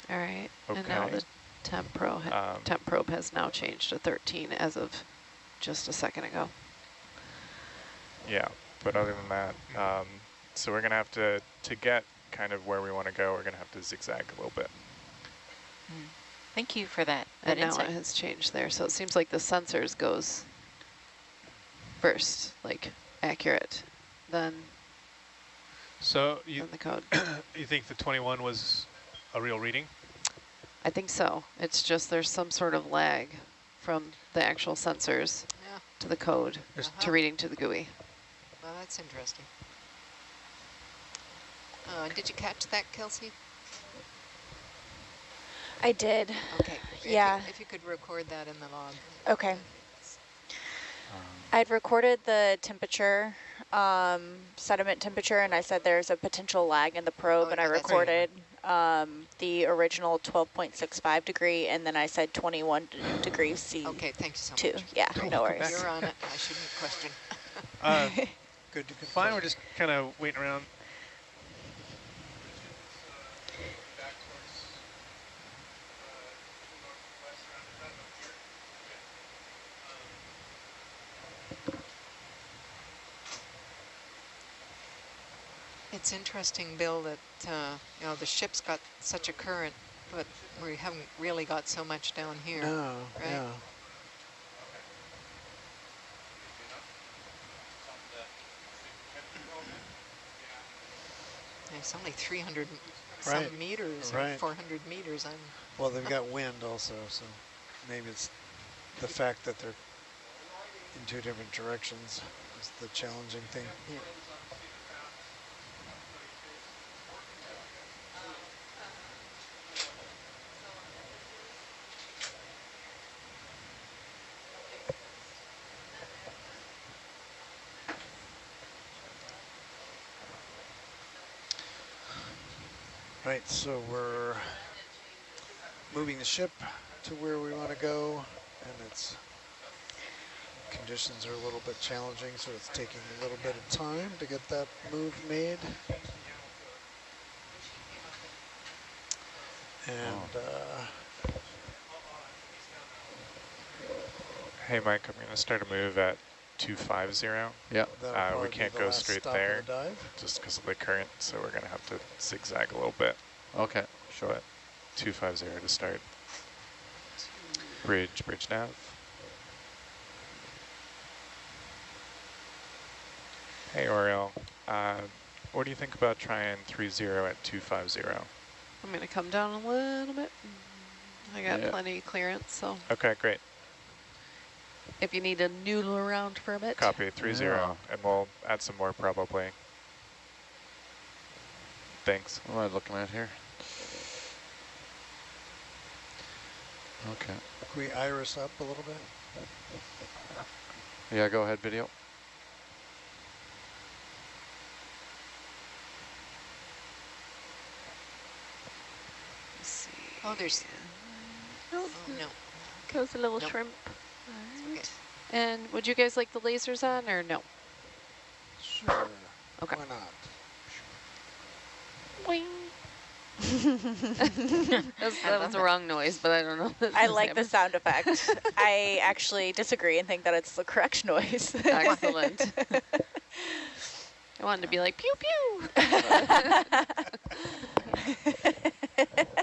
All right, okay. and now the temp probe has now changed to 13 as of just a second ago. Yeah, But other than that, so we're going to have to get kind of where we want to go, we're going to have to zigzag a little bit. Thank you for that And now insight. it has changed there. So it seems like the sensors goes first, like accurate, then So you the code. you think the 21 was a real reading? I think so. It's just there's some sort of lag from the actual sensors Yeah. to the code to reading to the GUI. Well, that's interesting. Did you catch that, Kelsey? I did. Okay. Yeah. If you could record that in the log. Okay. I'd recorded the temperature, sediment temperature, and I said there's a potential lag in the probe, and I recorded the original 12.65 degree, and then I said 21 degrees C. Okay, thank you so too. much. Yeah, no worries. You're on it. I shouldn't question. Good to confirm. Fine, we're just kind of waiting around. It's interesting, Bill, that you know, the ship's got such a current, but we haven't really got so much down here. No, right? yeah. It's only 300 some meters, or 400 meters. Well, they've got wind also, so maybe it's the fact that they're in two different directions is the challenging thing. Yeah. Right, so we're moving the ship to where we want to go, and it's conditions are a little bit challenging, so it's taking a little bit of time to get that move made. And Hey, Mike, I'm going to start a move at 250. Yeah. We can't go straight there just because of the current, so we're going to have to zigzag a little bit. Okay, sure. But 250 to start. Bridge nav. Hey, Oriel. What do you think about trying 30 at 250? I'm going to come down a little bit. I got plenty of clearance, so. Okay, great. If you need to noodle around for a bit. Copy, 30, and we'll add some more probably. Thanks. What am I looking at here? Okay. Can we iris up a little bit? Yeah, go ahead, video. Let's see. Oh, there's. Oh, no. There was a little shrimp. Okay. And would you guys like the lasers on or no? Sure. Okay. Why not? Wing. that was the wrong noise, but I don't know. I like the sound effect. I actually disagree and think that it's the correct noise. Excellent. I wanted to be like, pew, pew.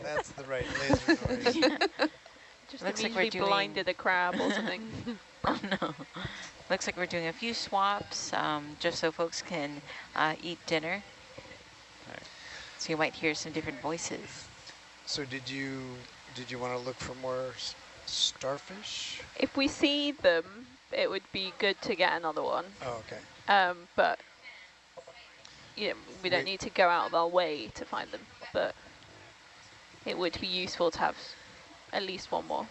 That's the right laser noise. Just Looks like we're immediately doing- blinded a crab or something. Oh no. Looks like we're doing a few swaps just so folks can eat dinner. So you might hear some different voices. So did you want to look for more starfish? If we see them, it would be good to get another one. Oh, okay. But yeah, we don't need to go out of our way to find them. But it would be useful to have at least one more.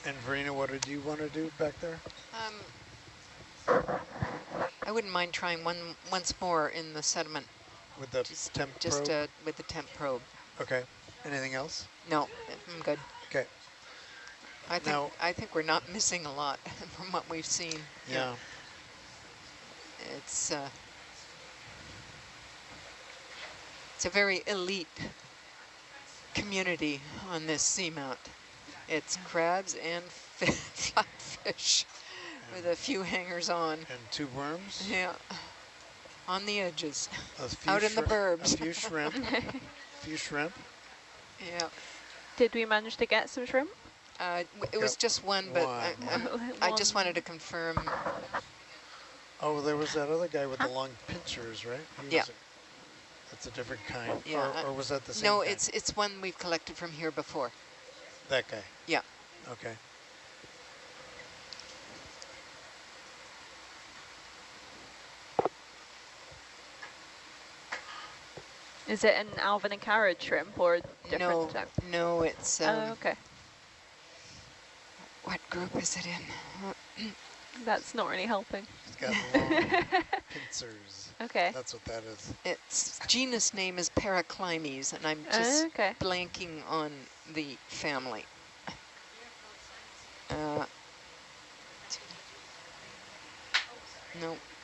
And Verena, what did you want to do back there? I wouldn't mind trying once more in the sediment. With the temp probe? With the temp probe. Okay. Anything else? No, I'm good. Okay. I think we're not missing a lot from what we've seen. Yeah. It's a very elite community on this seamount. It's crabs and flatfish with a few hangers on. And 2 worms? Yeah, on the edges, A few out in the burbs. A few shrimp. Few shrimp. Yeah. Did we manage to get some shrimp? It was just one, but I just One. wanted to confirm. Oh, there was that other guy with the long pincers, right? Yeah. That's a different kind. Yeah. Or was that the same No, kind? it's one we've collected from here before. That guy? Yeah. Okay. Is it an Alvin and Carrot shrimp or a different type? No, it's... Oh, okay. What group is it in? That's not really helping. It's got long pincers. Okay. That's what that is. Its genus name is Paraclimes, and I'm just blanking on the family. No,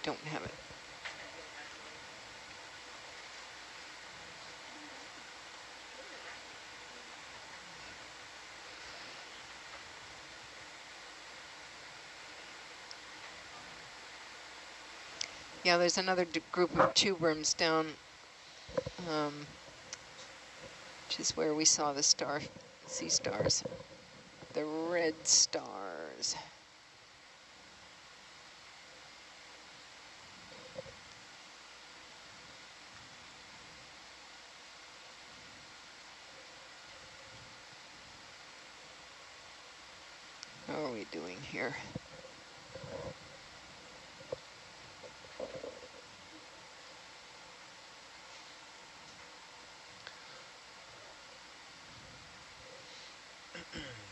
don't have it. Yeah, there's another group of tube worms down, which is where we saw the sea stars, the red stars. How are we doing here?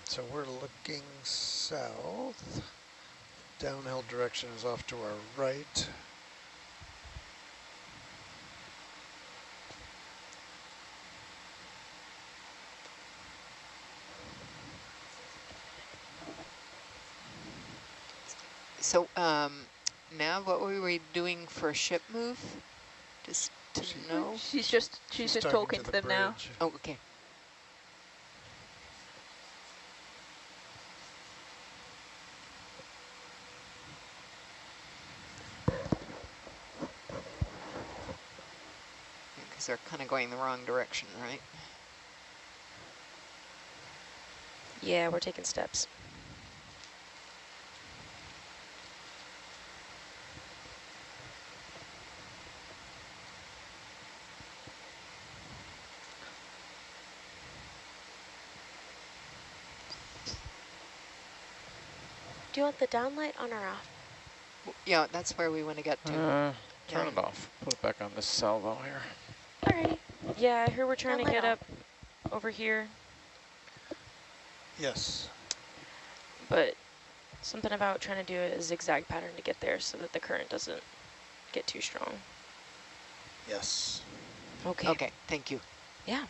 So we're looking south. Downhill direction is off to our right. So, Nav, what were we doing for a ship move? Just to know? She's just talking to them now. Oh, okay. Because they're kind of going the wrong direction, right? Yeah, we're taking steps. Do you want the downlight on or off? Yeah, that's where we want to get to. Turn it off. Put it back on this salvo here. Alrighty. Yeah, here we're trying to get off. up over here, Yes. but something about trying to do a zigzag pattern to get there so that the current doesn't get too strong. Yes. Okay. Okay, thank you. Yeah.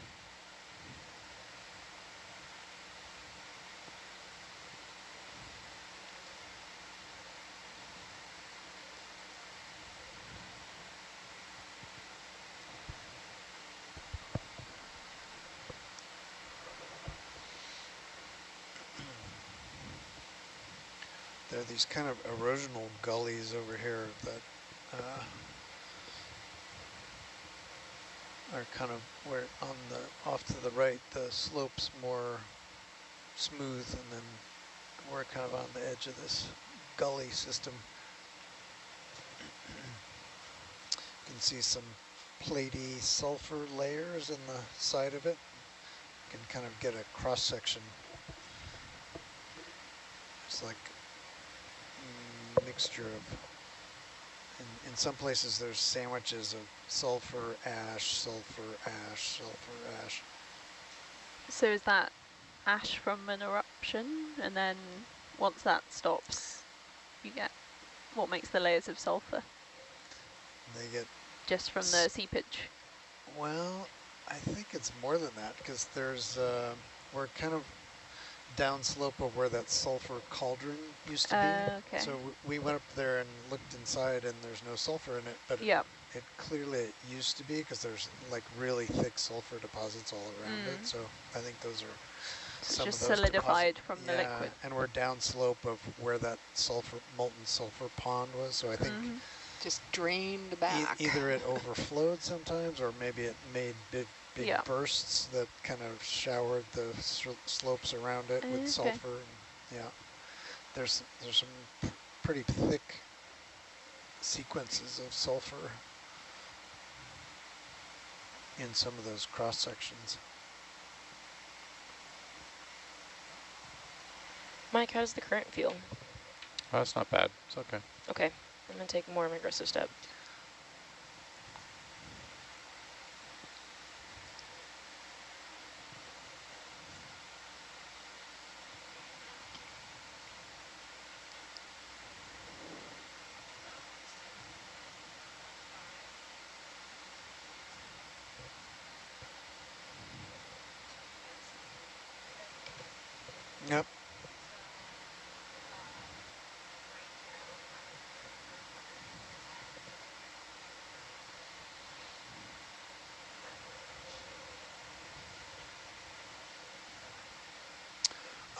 There are these kind of erosional gullies over here that are kind of where on the off to the right the slope's more smooth, and then we're kind of on the edge of this gully system. You can see some platy sulfur layers in the side of it. You can kind of get a cross section. It's like mixture of, in some places there's sandwiches of sulfur, ash, sulfur, ash, sulfur, ash. So is that ash from an eruption, and then once that stops, you get what makes the layers of sulfur? They get just from the seepage. Well, I think it's more than that, because there's we're kind of downslope of where that sulfur cauldron used to be. Okay. So we went up there and looked inside, and there's no sulfur in it, but it clearly used to be, because there's like really thick sulfur deposits all around it. So I think those are some just of those solidified deposits. from the liquid. And we're downslope of where that sulfur, molten sulfur pond was. So I think just drained back. either it overflowed sometimes, or maybe it made big Yeah. bursts that kind of showered the slopes around it with sulfur. And yeah, there's some pretty thick sequences of sulfur in some of those cross sections. Mike, how does the current feel? Oh, that's not bad. It's okay. Okay, I'm gonna take more of an aggressive step. Yep.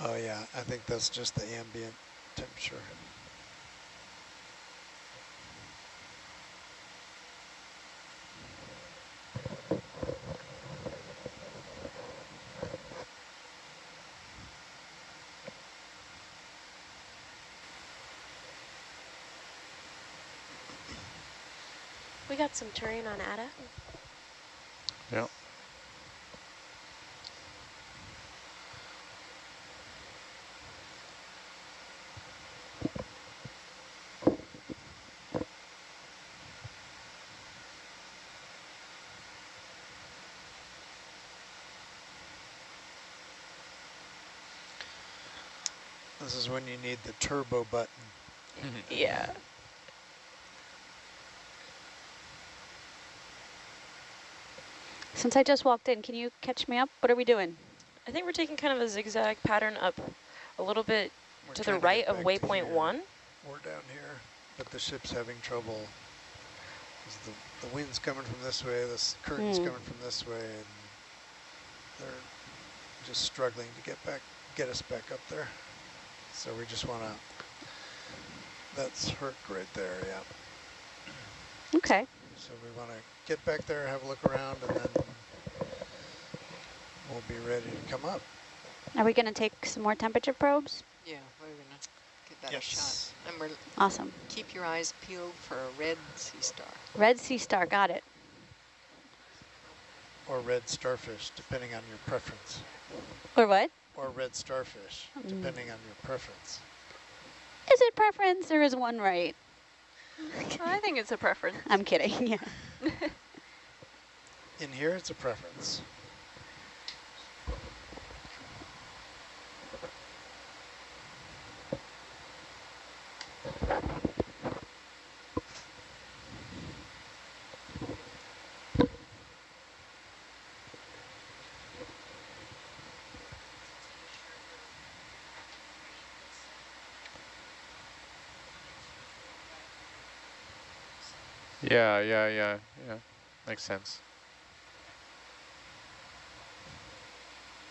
Oh yeah, I think that's just the ambient temperature. We got some terrain on Ada. Yep. This is when you need the turbo button. Yeah. Since I just walked in, can you catch me up? What are we doing? I think we're taking kind of a zigzag pattern up a little bit We're to the trying right get of back to waypoint here. 1. We're down here, but the ship's having trouble. 'Cause the wind's coming from this way, the current's coming from this way, and they're just struggling to get us back up there. So we just want to, that's Herc right there, yeah. Okay. So we want to get back there, have a look around, and then we'll be ready to come up. Are we going to take some more temperature probes? Yeah, we're going to give that a shot. And we're Awesome. keep your eyes peeled for a red sea star. Red sea star, got it. Or red starfish, depending on your preference. Or what? Or red starfish, depending on your preference. Is it preference or is one right? I think it's a preference. I'm kidding, yeah. In here, it's a preference. Yeah. Makes sense.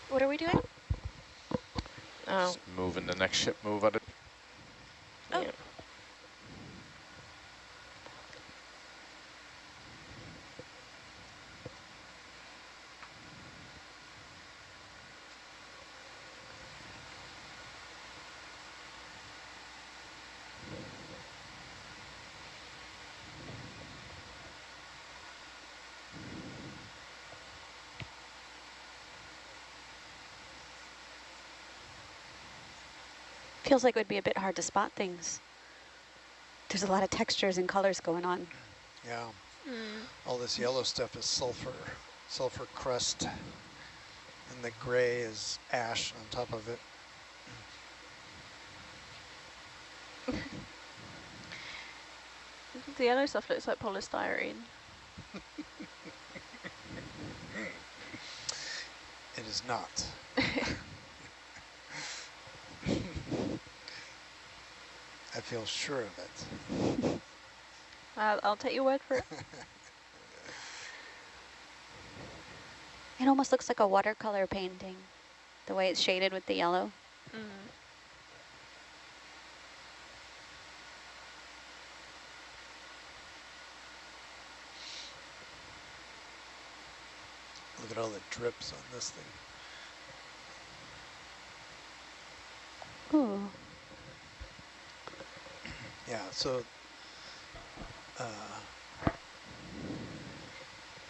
What are we doing? Oh. Just moving the next ship, move at it. Oh. Oh. Yeah. Feels like it would be a bit hard to spot things. There's a lot of textures and colors going on. Yeah. All this yellow stuff is sulfur crust, and the gray is ash on top of it. The yellow stuff looks like polystyrene. It is not. I feel sure of it. I'll take your word for it. It almost looks like a watercolor painting. the way it's shaded with the yellow. Mm. Look at all the drips on this thing. Ooh. Yeah, so,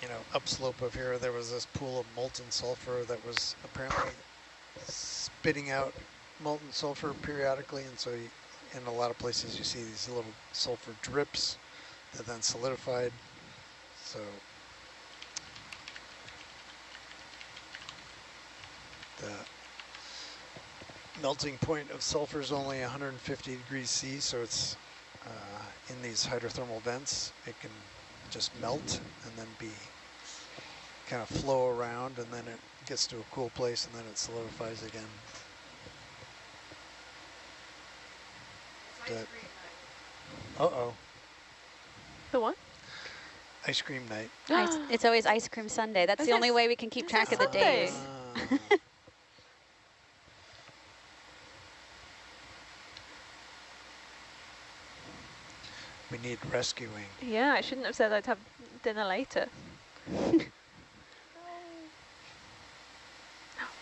you know, upslope of here, there was this pool of molten sulfur that was apparently spitting out molten sulfur periodically, and so in a lot of places you see these little sulfur drips that then solidified. So the melting point of sulfur is only 150 degrees C, so it's in these hydrothermal vents, it can just melt and then be kind of flow around, and then it gets to a cool place and then it solidifies again. Uh-oh. The what? Ice cream night. It's always ice cream Sunday. That's the only way we can keep track of the Sunday? days. We need rescuing. Yeah, I shouldn't have said I'd have dinner later.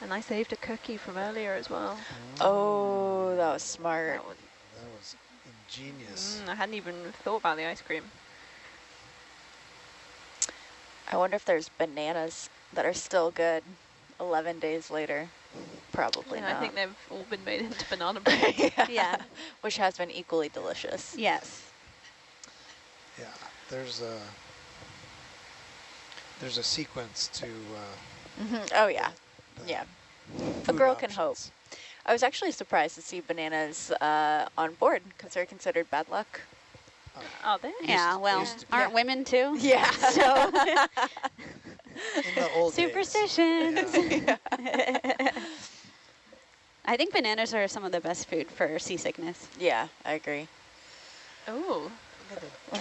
And I saved a cookie from earlier as well. Oh, that was smart. That was ingenious. I hadn't even thought about the ice cream. I wonder if there's bananas that are still good 11 days later. Probably And not. I think they've all been made into banana bread. Yeah. Which has been equally delicious. Yes. Yeah, there's a sequence to Oh yeah, yeah. A girl can hope. options. I was actually surprised to see bananas on board because they're considered bad luck. Are they? Yeah, well, aren't women too? Yeah. So In the old days. superstitions. Yeah. I think bananas are some of the best food for seasickness. Yeah, I agree. Oh, I I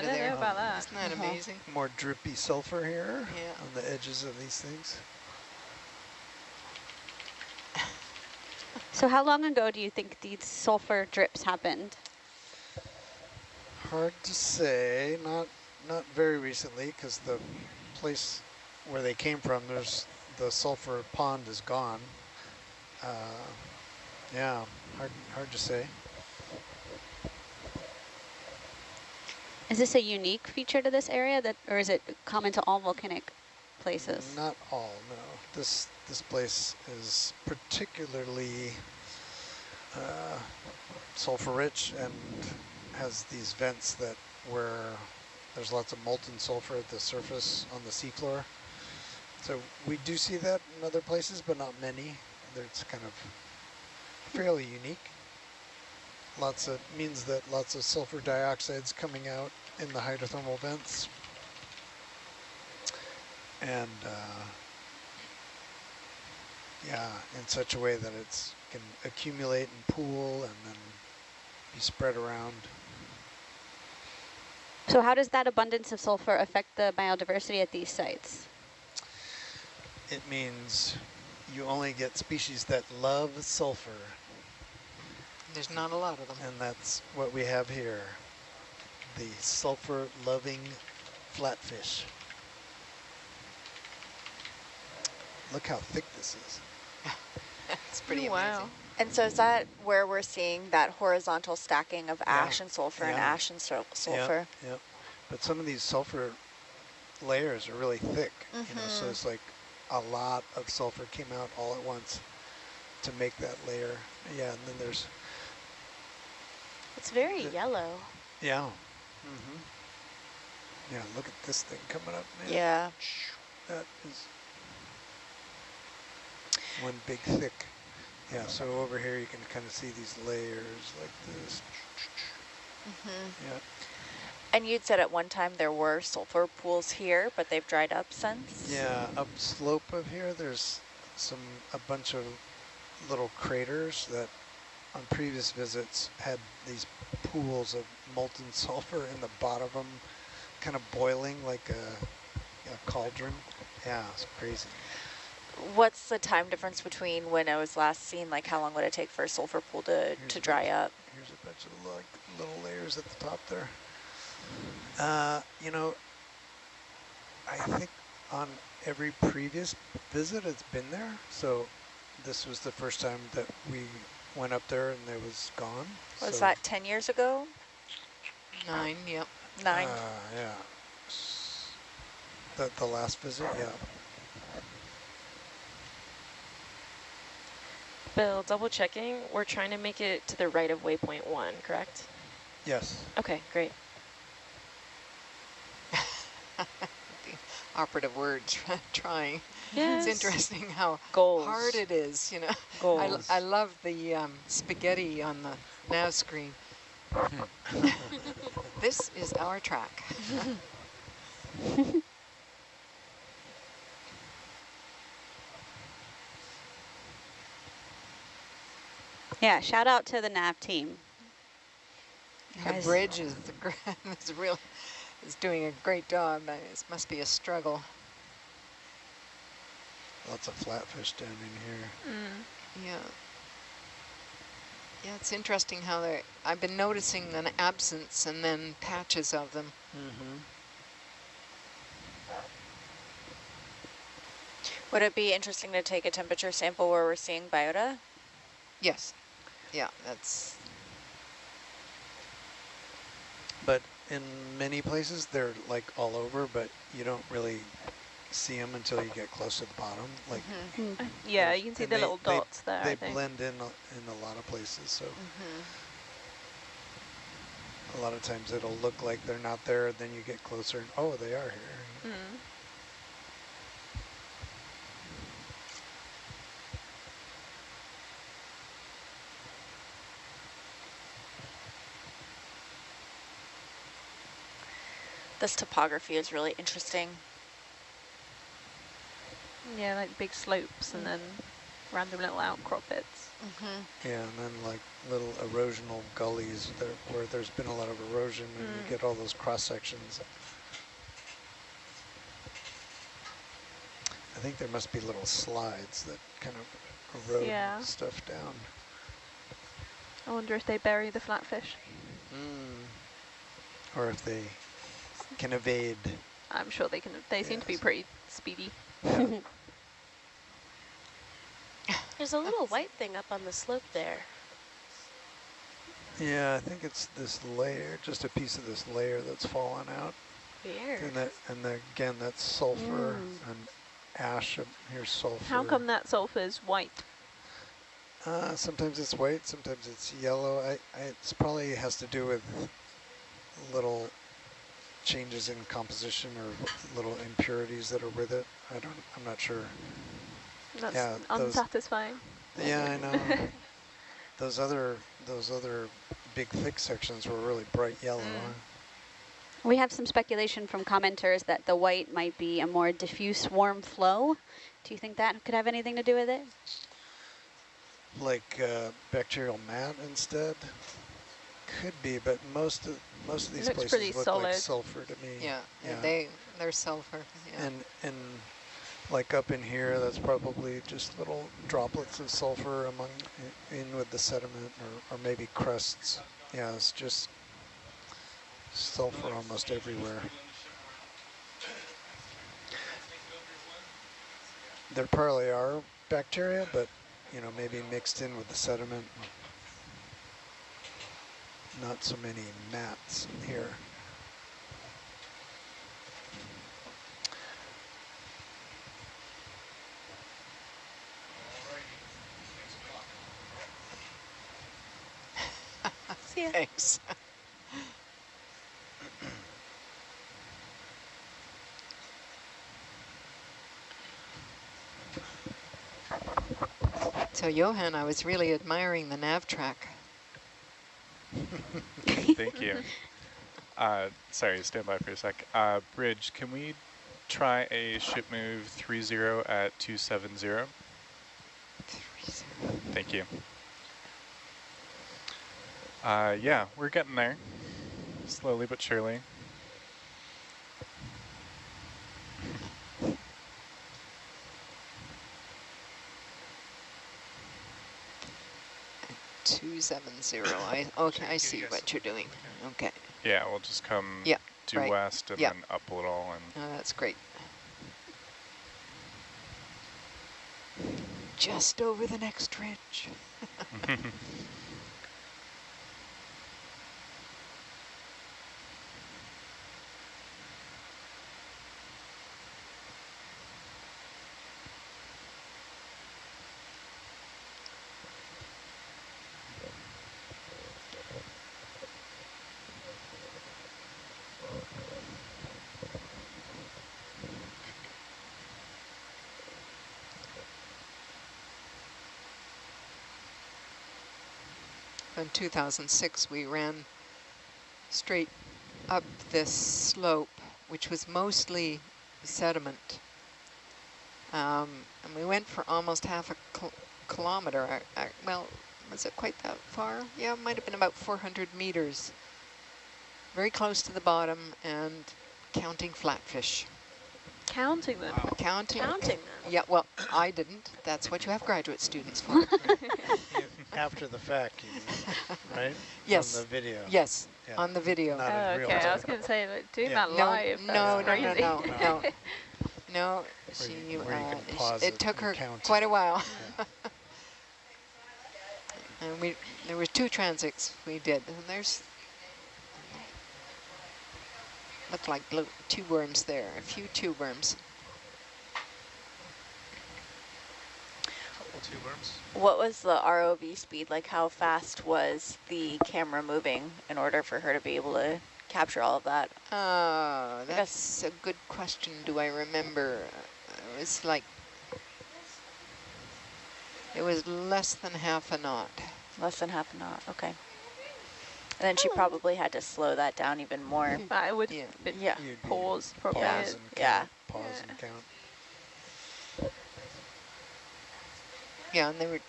don't know about that. Isn't that amazing? More drippy sulfur here Yeah. on the edges of these things. So how long ago do you think these sulfur drips happened? Hard to say, not very recently, because the place where they came from, the sulfur pond is gone. Yeah, hard to say. Is this a unique feature to this area, or is it common to all volcanic places? Not all, no. This place is particularly sulfur rich and has these vents where there's lots of molten sulfur at the surface on the seafloor. So we do see that in other places, but not many. It's kind of fairly unique. Means that lots of sulfur dioxide's coming out in the hydrothermal vents. And yeah, in such a way that it can accumulate and pool and then be spread around. So how does that abundance of sulfur affect the biodiversity at these sites? It means you only get species that love sulfur. There's not a lot of them. And that's what we have here. The sulfur-loving flatfish. Look how thick this is. It's pretty Wow. amazing. And so is that where we're seeing that horizontal stacking of ash and sulfur and Yeah. ash and sulfur? Yep. But some of these sulfur layers are really thick, you know, so it's like a lot of sulfur came out all at once to make that layer. Yeah, and then there's... It's very yellow. Yeah. Yeah, look at this thing coming up, man. Yeah. That is one big thick. Yeah, so over here you can kind of see these layers like this. Yeah. And you'd said at one time there were sulfur pools here, but they've dried up since? Yeah, upslope of here, there's a bunch of little craters that on previous visits had these pools of molten sulfur in the bottom of them, kind of boiling like a cauldron. Yeah, it's crazy. What's the time difference between when it was last seen? Like, how long would it take for a sulfur pool to dry up? Here's a bunch of little layers at the top there. You know, I think on every previous visit it's been there. So this was the first time that we went up there and it was gone. Was that 10 years ago? 9, yep. 9. Yeah. The last visit, yeah. Bill, double checking, we're trying to make it to the right of waypoint 1, correct? Yes. Okay, great. The operative word, trying. Yes. It's interesting how Goals. hard it is, you know. Goals. I love the spaghetti on the nav screen. This is our track. Yeah, shout out to the nav team. The bridge is is doing a great job. It must be a struggle. Lots of flatfish down in here. Yeah. Yeah, it's interesting how I've been noticing an absence and then patches of them. Would it be interesting to take a temperature sample where we're seeing biota? Yes. Yeah, that's... But in many places, they're like all over, but you don't really see them until you get close to the bottom. Like, yeah, you can see the little dots there. They blend in a lot of places, so a lot of times it'll look like they're not there, then you get closer and oh, they are here. This topography is really interesting. Yeah, like big slopes and then random little outcrop bits. Yeah, and then like little erosional gullies where there's been a lot of erosion and you get all those cross sections. I think there must be little slides that kind of erode stuff down. I wonder if they bury the flatfish. Or if they can evade. I'm sure they can. They seem to be pretty speedy. Yeah. There's a little white thing up on the slope there. Yeah, I think it's this layer, just a piece of this layer that's fallen out. Weird. And again, that's sulfur and ash. Here's sulfur. How come that sulfur is white? Sometimes it's white, sometimes it's yellow. It probably has to do with little changes in composition or little impurities that are with it. I'm not sure. That's unsatisfying. Yeah, I know. Those other big thick sections were really bright yellow. We have some speculation from commenters that the white might be a more diffuse warm flow. Do you think that could have anything to do with it? Like bacterial mat instead? Could be, but most of these places look solid. Like sulfur to me. Yeah, they're sulfur. Yeah. And like up in here, that's probably just little droplets of sulfur in with the sediment or maybe crusts. Yeah, it's just sulfur almost everywhere. There probably are bacteria, but you know, maybe mixed in with the sediment. Not so many mats here. Thanks. So Johan, I was really admiring the nav track. Thank you. Sorry, stand by for a sec. Bridge, can we try a ship move 30 at 270? 30. Thank you. Yeah, we're getting there, slowly but surely. 270. Okay, I see what you're doing. Okay. Yeah, we'll just come due right. west and then up a little. And Oh, that's great. Just over the next ridge. In 2006, we ran straight up this slope, which was mostly sediment. And we went for almost half a kilometer. Well, was it quite that far? Yeah, it might have been about 400 meters. Very close to the bottom and counting flatfish. Counting them? Wow. Counting them? Yeah, well, I didn't. That's what you have graduate students for. After the fact, you mean, right? Yes. On the video. Yes, Yeah. on the video. Not in real Okay, I time. was going to say, like, doing Yeah. that live, No, that's crazy. no. No, Where you can pause it took her count. quite a while. Yeah. And there were 2 transits we did, and there's looked like little tube worms there, a few tube worms. Couple tube worms. What was the ROV speed? Like, how fast was the camera moving in order for her to be able to capture all of that? That's a good question. Do I remember? It was like, it was less than half a knot. Less than half a knot, okay. And then she probably had to slow that down even more. I would Yeah. You'd be pause, probably. Pause and Yeah. count. Pause and count. Yeah, and they were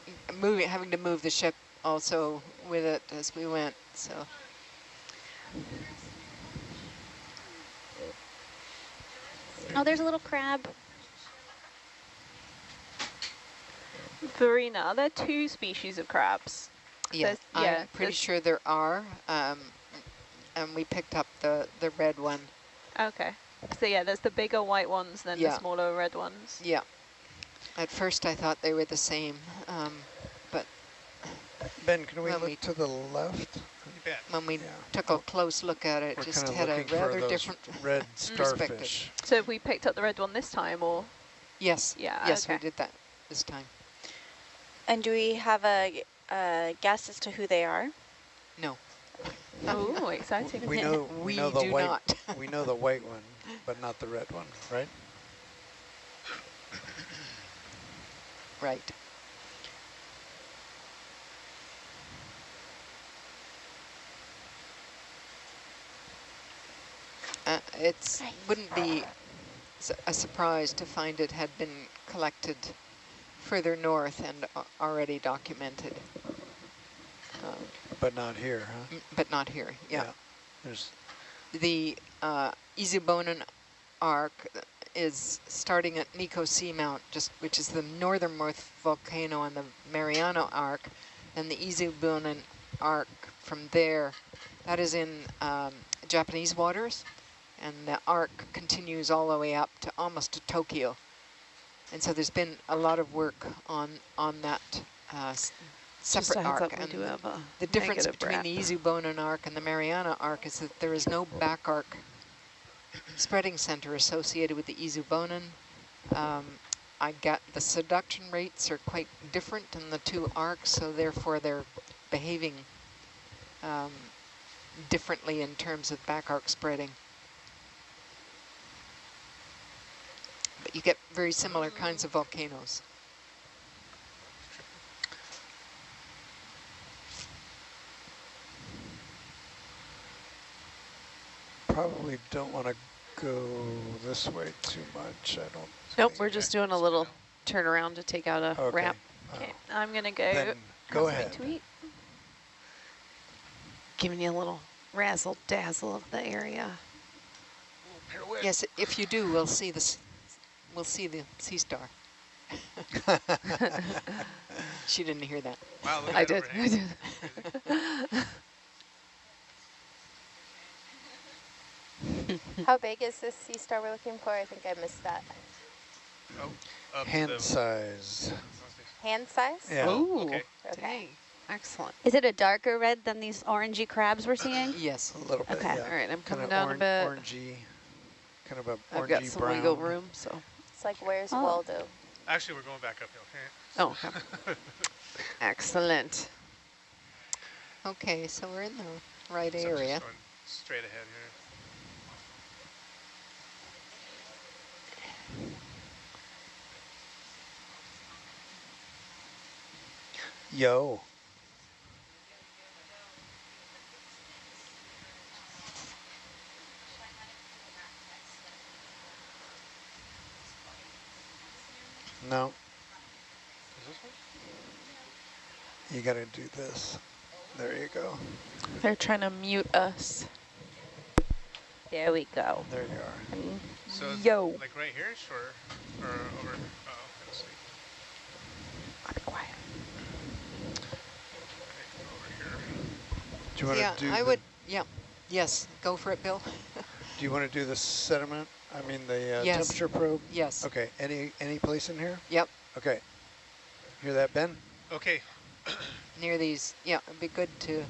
having to move the ship also with it as we went, so. Oh, there's a little crab. Verena, are there 2 species of crabs? Yeah, I'm pretty sure there are, and we picked up the red one. Okay. So yeah, there's the bigger white ones, then the smaller red ones. Yeah. At first I thought they were the same, but Ben, can we look to the left? You bet. when we took a close look at it, We're just kind of had a looking for rather those different red perspective. starfish. So have we picked up the red one this time, or? Yes. Yeah, Yes, okay. we did that this time. And do we have a guess as to who they are? No. Oh, exciting. We know We the do white. not. We know the white one, but not the red one, right? Right. It wouldn't be a surprise to find it had been collected further north and already documented. But not here, huh? But not here, yeah. There's The Izubonin arc is starting at Nico Seamount, which is the northernmost volcano on the Mariana arc, and the Izubonin arc from there, that is in Japanese waters, and the arc continues all the way up to almost to Tokyo. And so there's been a lot of work on that separate arc. And the difference between the Izubonin arc and the Mariana arc is that there is no back arc spreading center associated with the Izubonin. I got the seduction rates are quite different in the 2 arcs, so therefore they're behaving differently in terms of back arc spreading. But you get very similar kinds of volcanoes. probably don't want to go this way too much. I don't. Nope, we're just doing a little turnaround to take out a wrap. Okay, I'm gonna go. Then go ahead. To eat. Giving you a little razzle dazzle of the area. Yes, if you do, we'll see this. We'll see the sea star. She didn't hear that. Wow, look I at that did. overhang. How big is this sea star we're looking for? I think I missed that. Oh, up to Hand the size. Hand size? Yeah. Oh, okay. Okay. dang. Excellent. Is it a darker red than these orangey crabs we're seeing? Yes. A little bit, Okay. yeah. All right, I'm coming Kinda down a bit. Orangey, kind of a I've got orangey some brown. wiggle room, so. It's like, where's Oh. Waldo? Actually, we're going back uphill. Oh, okay. Excellent. Okay, so we're in the right So I'm area. just going straight ahead here. Yo. No. Is this one? You got to do this. There you go. They're trying to mute us. There we go. There you are. So Yo. like right here, sure, or over. Oh, let's see. I'll be quiet. Okay, over here. Do you want Yeah, to do I would, yeah. Yes, go for it, Bill. Do you want to do the sediment? I mean the Yes. temperature probe? Yes. Okay. Any place in here? Yep, Okay. Hear that, Ben? Okay, near these, yeah, it'd be good to,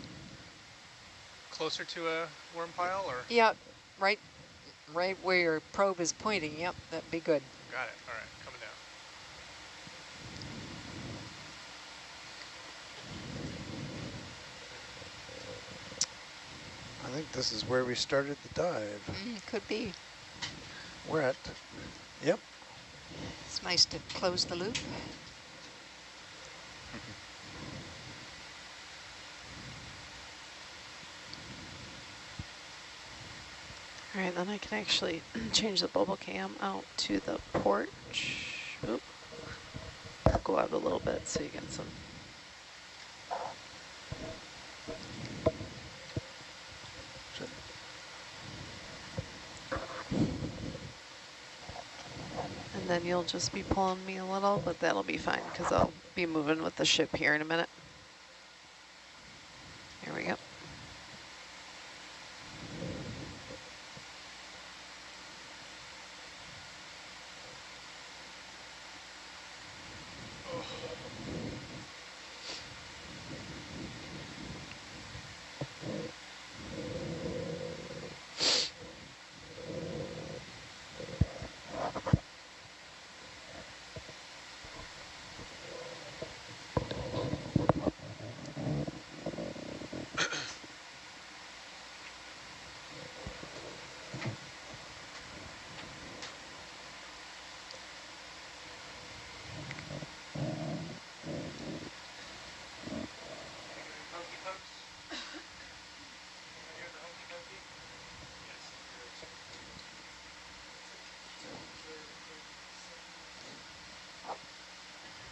closer to a worm pile, or? yeah, right where your probe is pointing, yep, that'd be good. Got it. All right, coming down. I think this is where we started the dive. Could be. We're at, yep. It's nice to close the loop. All right, then I can actually change the bubble cam out to the porch. Oop. Go out a little bit so you get some. And then you'll just be pulling me a little, but that'll be fine because I'll be moving with the ship here in a minute. Here we go.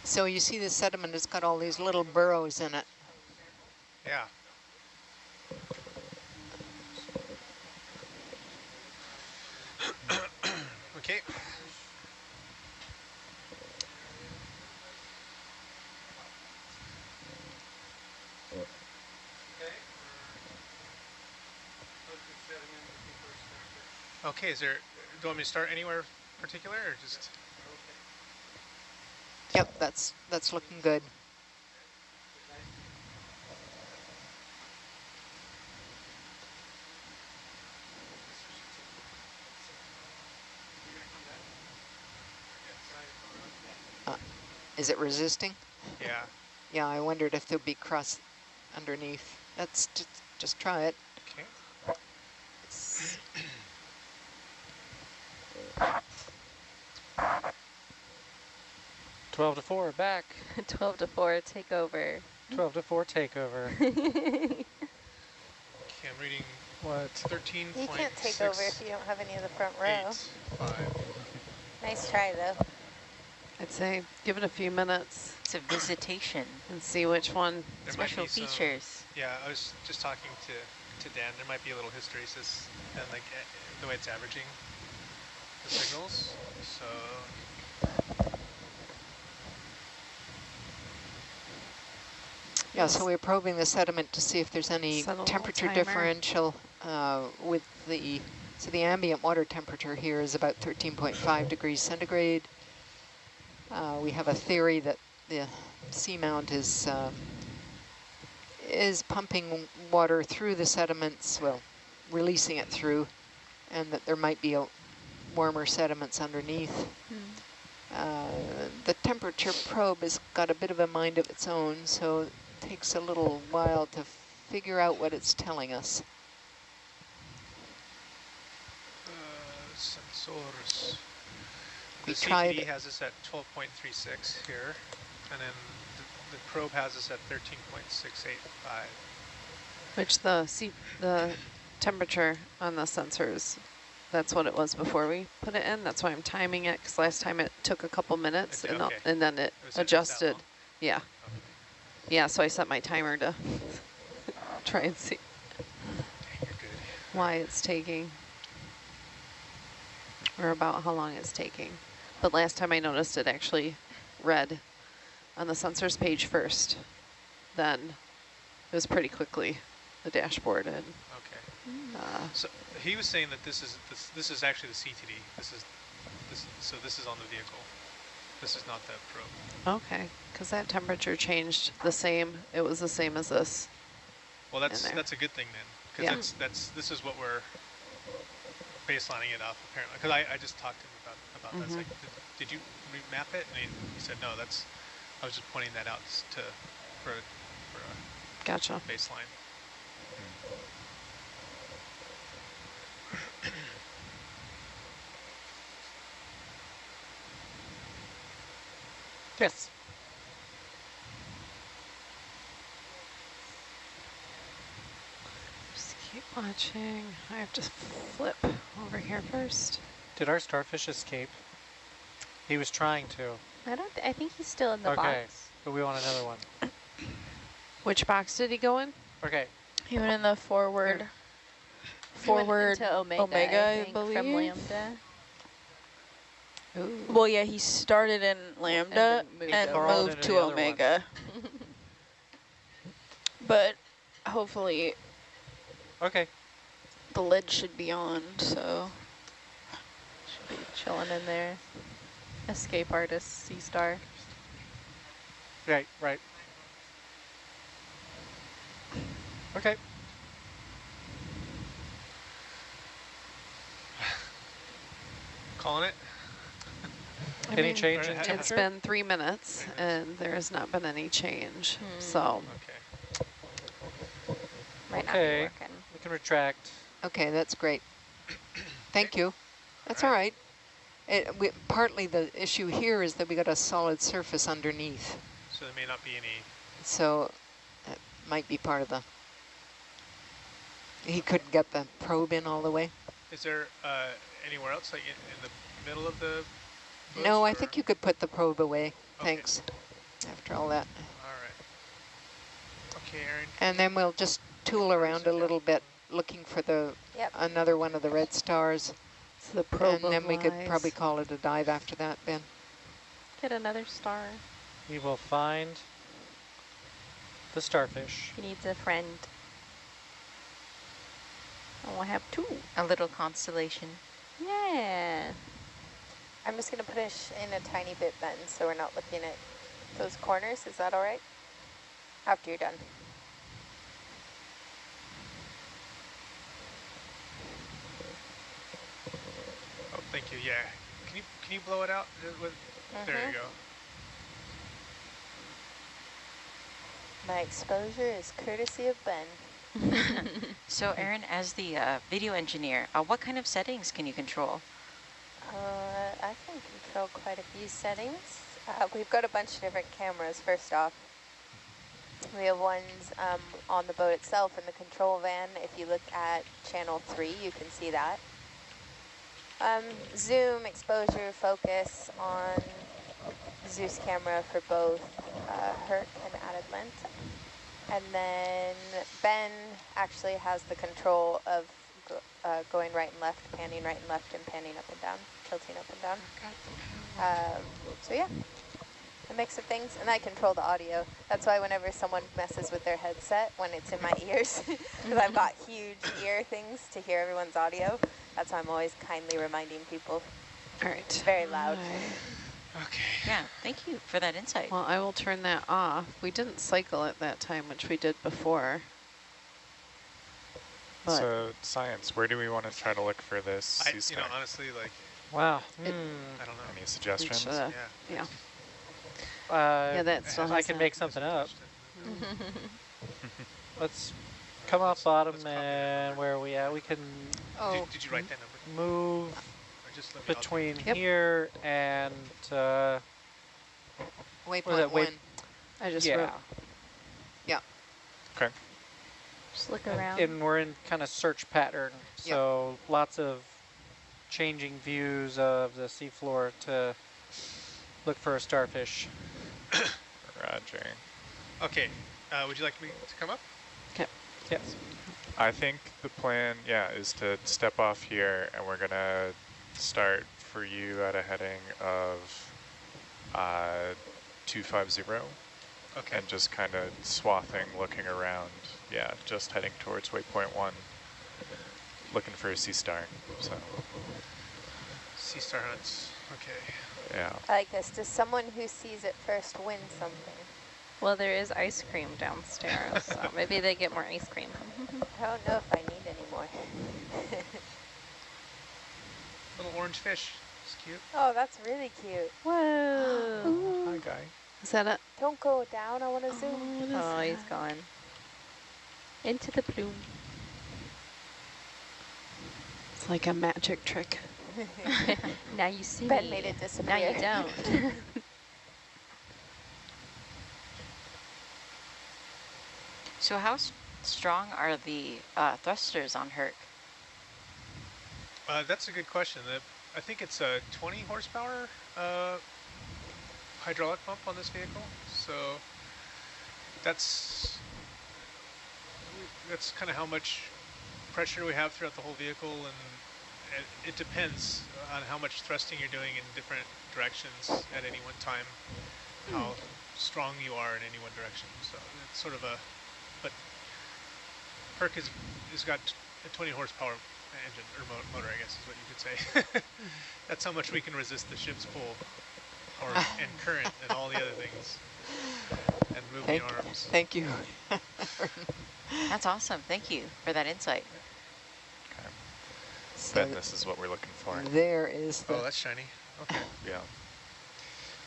So you see the sediment has got all these little burrows in it. Yeah. Okay. Okay, is there, do you want me to start anywhere particular or just? Yep, that's looking good. Is it resisting? Yeah. Yeah, I wondered if there'd be crust underneath. Let's just try it. Okay. 12 to 4, back. 12 to 4, take over. 12 to 4, takeover. Okay, I'm reading What? 13.6. You can't take over if you don't have any of the front row. 5. Nice try, though. I'd say give it a few minutes It's a visitation. and see which one. There might Special be some- features. Yeah, I was just talking to Dan. There might be a little hysteresis and like the way it's averaging the signals. So Yeah, so we're probing the sediment to see if there's any temperature differential with the, so the ambient water temperature here is about 13.5 degrees centigrade. We have a theory that the seamount is pumping water through the sediments, well, releasing it through, and that there might be warmer sediments underneath. The temperature probe has got a bit of a mind of its own, so it takes a little while to figure out what it's telling us. Sensors. We The tried. CTD has us at 12.36 here, and then the probe has us at 13.685. Which the temperature on the sensors, that's what it was before we put it in. That's why I'm timing it, because last time it took a couple minutes, and then it adjusted. Yeah. Okay. Yeah, so I set my timer to try and see why it's taking, or about how long it's taking. But last time I noticed it actually read on the sensors page first. Then it was pretty quickly the dashboard. And so he was saying that this is actually the CTD. So this is on the vehicle. This is not the probe. Okay, because that temperature changed the same. It was the same as this. Well, that's a good thing then, because this is what we're baselining it off apparently. Because I just talked to him about that. It's like, did you remap it? And he said no. I was just pointing that out for a gotcha baseline. Yes. Just keep watching. I have to flip over here first. Did our starfish escape? He was trying to. I think he's still in the box. But we want another one. Which box did he go in? Okay. He went in the forward to Omega, I believe. From Lambda. Ooh. Well, yeah, he started in Lambda and moved to Omega. But hopefully the lid should be on, so should be chilling in there. Escape artist, sea star. Right. Okay. Calling it? Any change in temperature? It's been 3 minutes, and there has not been any change. So. Might not be working. We can retract. Okay, that's great. Thank you. That's all right. Partly the issue here is that we got a solid surface underneath. So there may not be any. So that might be part of the. He couldn't get the probe in all the way. Is there anywhere else, like in the middle of the bush? No, I think you could put the probe away. Thanks. After all that. All right. Okay, Aaron. And then we'll just tool around a little bit, looking for another one of the red stars. It's the probe. And then we could probably call it a dive after that, Ben. Get another star. We will find the starfish. He needs a friend. I have two. A little constellation. Yeah. I'm just going to push in a tiny bit, Ben, so we're not looking at those corners. Is that all right? After you're done. Oh, thank you. Yeah. Can you blow it out? There you go. My exposure is courtesy of Ben. So Aaron, as the video engineer, what kind of settings can you control? I can control quite a few settings. We've got a bunch of different cameras, first off. We have ones on the boat itself in the control van. If you look at channel 3, you can see that. Zoom, exposure, focus on Zeus camera for both Herc and added lens. And then Ben actually has the control of going right and left, panning right and left, and panning up and down, tilting up and down. So yeah. And mix of things, and I control the audio. That's why whenever someone messes with their headset, when it's in my ears, because I've got huge ear things to hear everyone's audio, that's why I'm always kindly reminding people. All right. It's very loud. Okay. Yeah, thank you for that insight. Well, I will turn that off. We didn't cycle at that time, which we did before. But So science, where do we want to try to look for this sea star? Honestly, like, Wow. I don't know. Any suggestions? yeah. Yeah, that still I has can that. make something up. Let's come off bottom and where are we at? We can Did you write that number? move Or just let me between Yep. here and Waypoint 1. I just yeah. wrote. Yeah. Okay. Just look around. And we're in kind of search pattern, so lots of changing views of the seafloor to look for a starfish. Roger. Okay. Would you like me to come up? Okay. Yes. I think the plan, is to step off here, and we're going to start for you at a heading of 250. Okay. And just kind of swathing, looking around. Yeah, just heading towards waypoint 1, looking for a sea star. So, Sea star hunts. Okay. yeah. I like this. Does someone who sees it first win something? Well, there is ice cream downstairs, so maybe they get more ice cream. I don't know if I need any more. Little orange fish. It's cute. Oh, that's really cute. Whoa. Hi, guy. Is that it? Don't go down. I want to zoom. Oh, he's gone. Into the plume. It's like a magic trick. Now you see Ben me. made it disappear. Now you don't. So how strong are the thrusters on Herc? That's a good question. I think it's a 20 horsepower hydraulic pump on this vehicle. So that's kind of how much pressure we have throughout the whole vehicle, and it depends on how much thrusting you're doing in different directions at any one time, how strong you are in any one direction. So it's sort of but Herc has got a 20 horsepower engine, or motor, I guess is what you could say. That's how much we can resist the ship's pull, and current, and all the other things, and move the arms. Thank you. That's awesome. Thank you for that insight. Okay. So Ben, this is what we're looking for. there is the. Oh, that's shiny. Okay. Yeah.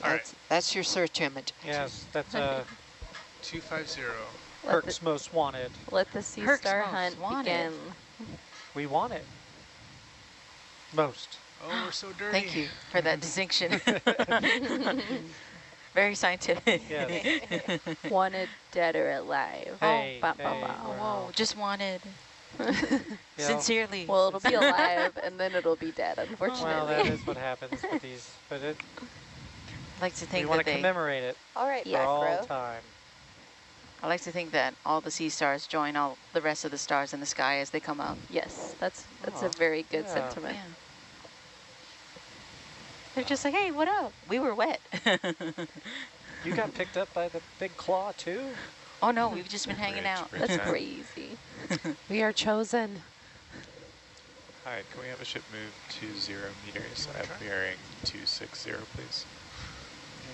All right. That's your search image. Yes, that's 250. Herc's most wanted. Let the sea Herc's star most hunt wanted. begin. We want it. Most. Oh, we're so dirty. Thank you for that distinction. Very scientific. Yes. Wanted, dead or alive. Hey, Bah, bah, hey, bah. Oh, whoa, just wanted. Yeah. Sincerely. Well, it'll be alive and then it'll be dead, unfortunately. Well, that is what happens with these, but I'd like to we think want that to commemorate it All right, for all macro. time. I like to think that all the sea stars join all the rest of the stars in the sky as they come up. Yes, that's Aw, a very good yeah. sentiment. Yeah. They're just like, hey, what up? We were wet. You got picked up by the big claw too? Oh no, we've just been hanging Rich, out. rich That's man. crazy. We are chosen. Hi, can we have a ship move to 0 meters wanna at try? bearing 260, please?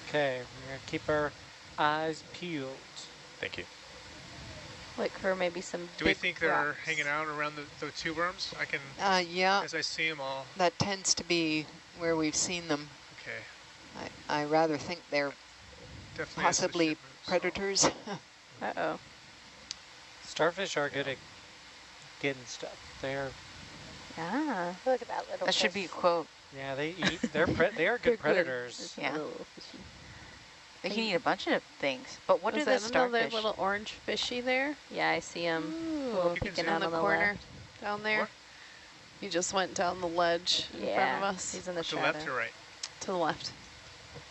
Okay, we're gonna keep our eyes peeled. Thank you. Look for maybe some Do we big think they're rocks. hanging out around the two worms? I can, Yeah, as I see them all. that tends to be where we've seen them. Okay. I rather think they're Definitely as the possibly ship moves, so- predators. Uh-oh. Starfish are good at getting stuff. They're Ah. Look at that little That should be a fish. quote. yeah, they eat. They are They're good predators. It's Yeah. a little fishy. They can eat a bunch of things. But what Was are the that another starfish? little orange fishy there? Yeah, I see him Ooh, You can peeking zoom out in the on corner left. down there. What? He just went down the ledge in front Yeah, of us. he's in the To shadow. left or right? To the left.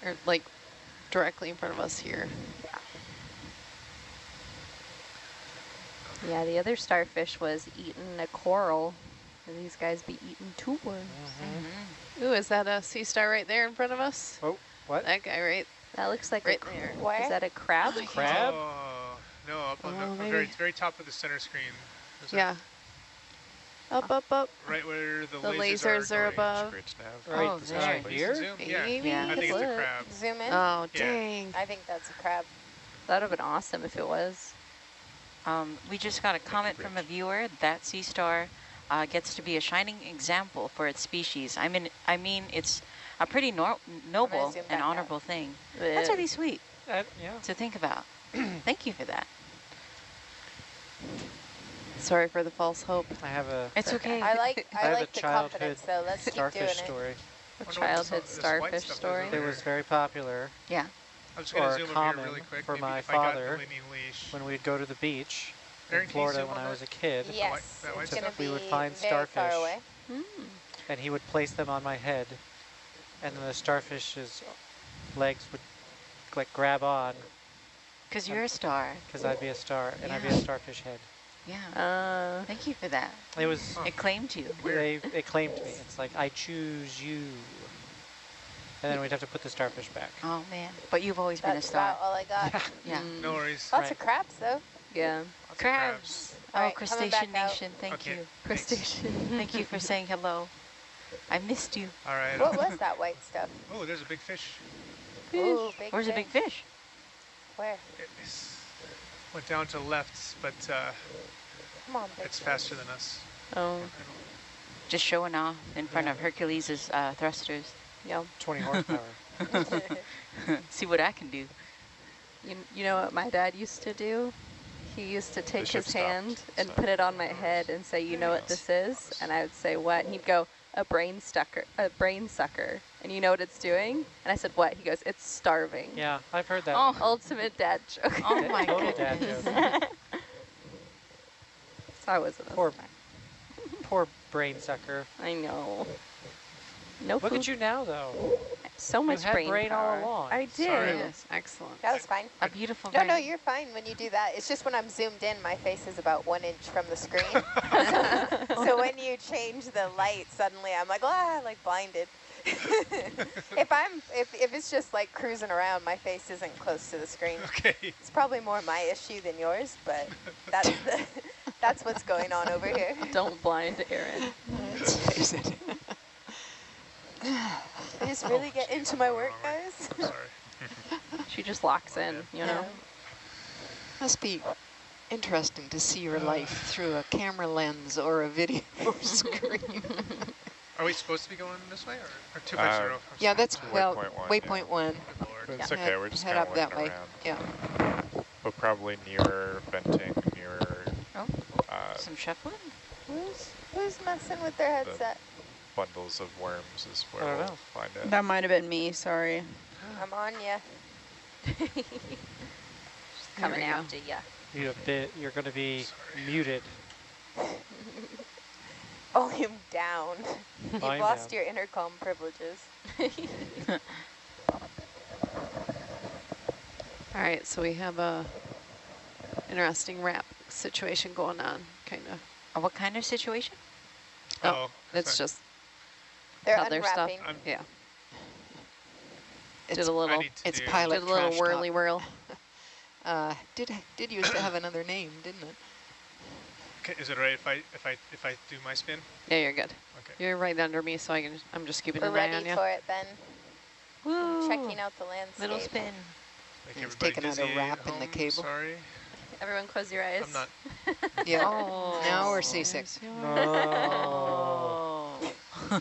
Or like directly in front of us here. Yeah, the other starfish was eating a coral. And these guys be eating two worms. Mhm. Ooh, is that a sea star right there in front of us? Oh, what? That guy right That looks like Right a there. Where? Is that a crab? Crab? Oh, no, up on Oh, the maybe. very top of the center screen. Is that Yeah. Up, up, up. right where the The lasers lasers are going? above. Bridge nav. Right, Oh, Switch there. place here? and zoom? Yeah, Maybe. Yeah. I think it's a Look. crab. Zoom in? Oh, Yeah. dang. I think that's a crab. That would have been awesome if it was. We just got a comment from a viewer that sea star gets to be a shining example for its species. I mean, it's a pretty noble zoom back and out. honorable thing. It That's is. really sweet Yeah. to think about. Thank you for that. Sorry for the false hope. I have a It's okay. I like I have a the childhood confidence though. Let's keep doing starfish it. story. A Wonder what childhood this white starfish stuff is story. over It there. was very popular Yeah. I'm just going or to zoom over common here really quick. for Maybe my if I got the father leaning leash. when we'd go to the beach in Aaron, can you Florida zoom when on I that? was a kid. Yes, that white it's going stuff? to be We would find very far starfish. away. And he would place them on my head, and then the starfish's legs would like grab on Because you're a star. because I'd be a star and I'd be a Yeah. starfish head. Yeah. Thank you for that. It was It claimed you. it claimed me. It's like I choose you, and then we'd have to put the starfish back. Oh man. But you've always been a That's star. about all I got. Yeah. No worries. Lots of crabs though. Yeah. Lots of Crabs. All Oh, right, coming Crustacean back out. Nation. Thank Okay. you. Thanks. Crustacean. Thank you for saying hello. I missed you. All right. What was that white stuff? Oh, there's a big fish. Ooh, big Where's a big fish? Where? It went down to the left, but Come on, big it's fish. faster than us. Oh, Just showing off in front of Hercules' thrusters. yeah. 20 horsepower. See what I can do. You know what my dad used to do? He used to take ship his hand stopped, and so- put it on my head and say, "You know what this is?" And I would say, "What?" And he'd go, "A brain sucker, a brain sucker." And you know what it's doing? And I said, "What?" He goes, "It's starving." Yeah, I've heard that. Oh. Ultimate dad joke. Oh my Total dad goodness. joke. So I wasn't. Poor brain sucker. I know. No Look food. at you now, though. So much had brain all power. along. I did. Sorry. Yes, excellent. That was fine. A beautiful No, brain. no, you're fine when you do that. It's just when I'm zoomed in, my face is about 1 inch from the screen. So when you change the light, suddenly I'm like, like blinded. if it's just like cruising around, my face isn't close to the screen. Okay. It's probably more my issue than yours, but that's what's going on over here. Don't blind Aaron. I just really get into my work, guys. Sorry. She just locks in, you know. Must be interesting to see your life through a camera lens or a video screen. Are we supposed to be going this way or 250? Yeah, that's, well, Waypoint 1, waypoint 1. Good Lord. It's Yeah. okay, we're just Head kind of up that looking way. around. Yeah. But probably nearer venting, nearer Oh, some shuffling? Who's messing with their headset? bundles of worms is I where don't we'll know. find it. That might have been me, sorry. I'm on ya. Coming after ya. You're going to be muted. Volume down. You've Volume lost down. your intercom privileges. All right, so we have a interesting wrap situation going on, kind of. What kind of situation? Oh, It's sorry. just They're other stuff. unwrapping. Yeah, It's, did a little, need to it's do- pilot did a little trash whirly talk. whirl. Did used to have another name, didn't it? Okay, is it all right if I do my spin? Yeah, you're good. Okay. You're right under me, so I'm just keeping We're an eye on ready you. for it, Ben. Woo! Checking out the landscape. Little spin. Make He's everybody taking out a dizzy at wrap in the home, cable. Sorry, Everyone close your eyes. I'm not. Yeah. Oh. Now we're seasick. Oh.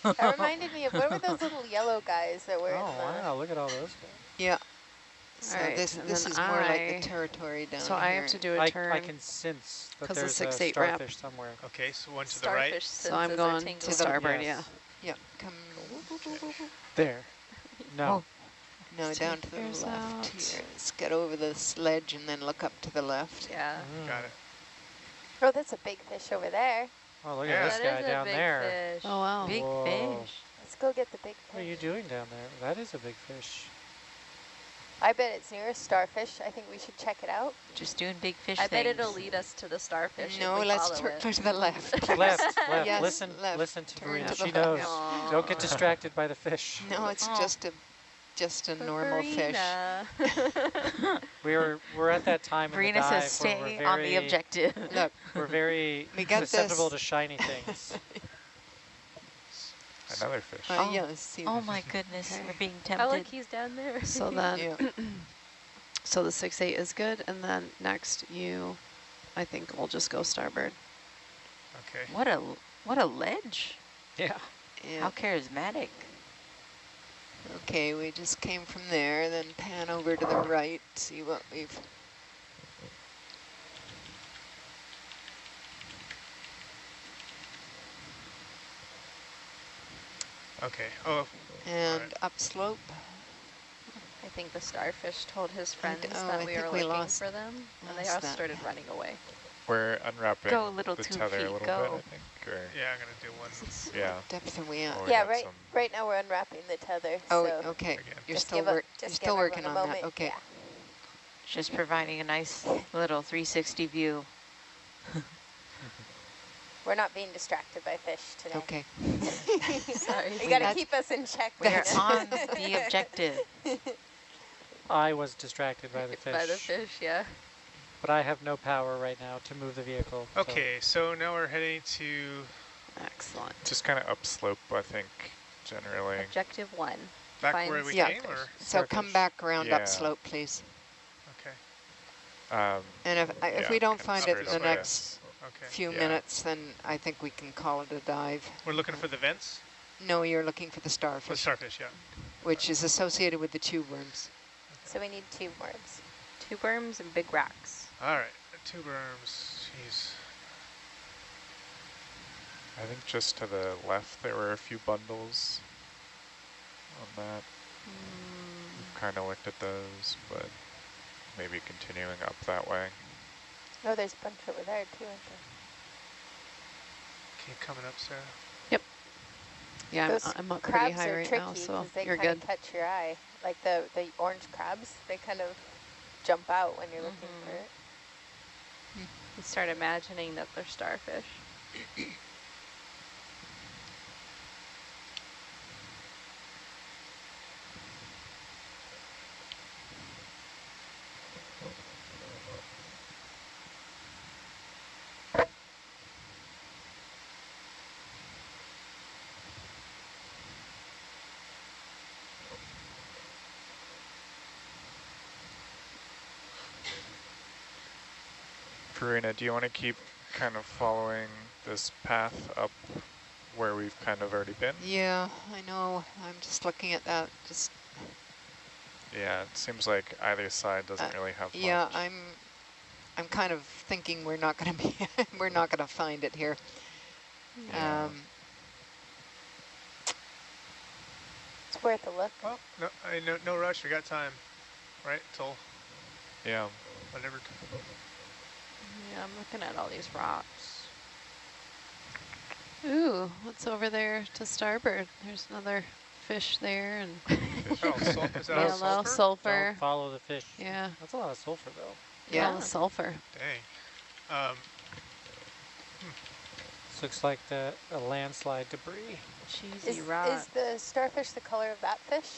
That reminded me of, what were those little yellow guys that were Oh, in the... wow, look at all those guys. Yeah. So All right, this and this then is more like I- the territory down So here. I have to do a turn. I can sense that 'Cause the there's a 6-8 wrap. starfish somewhere. Okay, so one to the right. Starfish So I'm senses are going tingling. to starboard, Yes. Yep. Come. There. No. No, Take down to the yours left out. here. Let's get over the sledge and then look up to the left. Yeah. Mm. Got it. Oh, that's a big fish over there. Oh, look Yeah. at this That guy is a down big there. fish. Oh, wow. Big Whoa. fish. Let's go get the big What are you fish. doing down there? That is a big fish. I bet it's near a starfish. I think we should check it out. Just doing big fish I bet things. it'll lead us to the starfish. No, if we let's follow turn it. to the left. Left. Yes, Listen, left. listen to Turn Marina. to the She left. knows. Aw. Don't get distracted by the fish. No, it's Oh. just a just a normal fish. We're at that time in the Verena says dive where we're stay on the very objective. Look, we're very we got susceptible this. to shiny things. Another fish. Oh. Yeah, see. Oh my goodness, Okay. we're being Oh, tempted. look, he's down there. So then, Yeah. so the 6-8 is good, and then next I think we'll just go starboard. Okay. What a ledge. Yeah. How charismatic. Okay, we just came from there, then pan over to the right, see what we've... Okay. Oh. And right. upslope. I think the starfish told his friends oh, that I we think were we looking lost- for them, and they lost all that. started running away. We're unwrapping Go, little the 2 tether feet, a little go. bit, I think. Or, Yeah, I'm gonna do one. yeah. What depth are we at? Oh, we Yeah, got right. some- Right now we're unwrapping the tether. Oh, so okay. Again. You're just still, give a- you're just still give everyone working a on moment. that. Okay. Yeah. Just providing a nice little 360 view. We're not being distracted by fish today. Okay. Sorry. You got to keep us in check. We're Verena. on the objective. I was distracted by the fish. By the fish, yeah. But I have no power right now to move the vehicle. so- Okay, so now we're heading to Excellent. Just kind of upslope, I think, generally. Objective 1. back Find where we Yeah. came, or So come Starfish. back around Yeah. upslope, please. okay, And if yeah, we don't kinda find it straight in the up, I next okay. few Yeah. minutes, then I think we can call it a dive. We're looking for the vents. No, you're looking for the The starfish, starfish, yeah. which is associated with the tube worms. So we need 2 worms. 2 worms and big rocks. All right, 2 worms. Jeez. I think just to the left there were a few bundles on that. Kind of looked at those, but maybe continuing up that way. Oh, there's a bunch over there too, aren't there? Okay, coming up, Sarah. Yeah, Those I'm up pretty crabs high are right tricky now, so they you're kind good. of catch your eye. Like the orange crabs, they kind of jump out when you're looking for it. You start imagining that they're starfish. Verena, do you want to keep kind of following this path up where we've kind of already been? Yeah, I know. I'm just looking at that. Just Yeah, it seems like either side doesn't really have yeah, much. I'm kind of thinking we're not going to be we're not going to find it here. Yeah. It's worth a look. Well, no rush. We got time, right? Till Yeah. whatever. Yeah, I'm looking at all these rocks. Ooh, what's over there to starboard? There's another fish there, and Oh, is that all yellow sulfur? sulfur. Don't follow the fish. Yeah, That's a lot of sulfur, though. Yeah. yellow sulfur. Dang. This looks like a landslide debris. Cheesy Is rock. the starfish the color of that fish?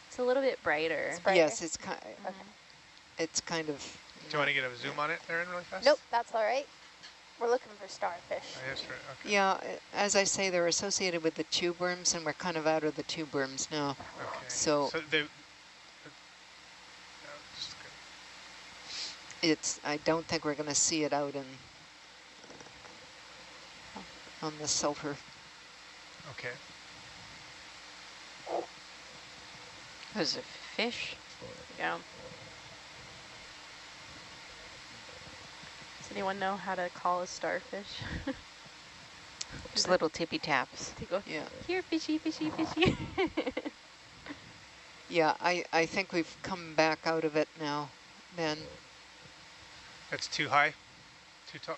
It's a little bit brighter. It's brighter? Yes, it's kind. Okay. It's kind of. Do you want to get a zoom on it, Erin, really fast? Nope, that's all right. We're looking for starfish. Oh, yes, right. Okay. Yeah, as I say, they're associated with the tube worms, and we're kind of out of the tube worms now. Okay. So just it's. I don't think we're going to see it out in on the sulfur. okay. Was it fish? Yeah. Does anyone know how to call a starfish? Just little tippy taps. They go, Yeah. here, fishy, fishy, fishy. Yeah, I think we've come back out of it now, Ben. That's too high. Too tall.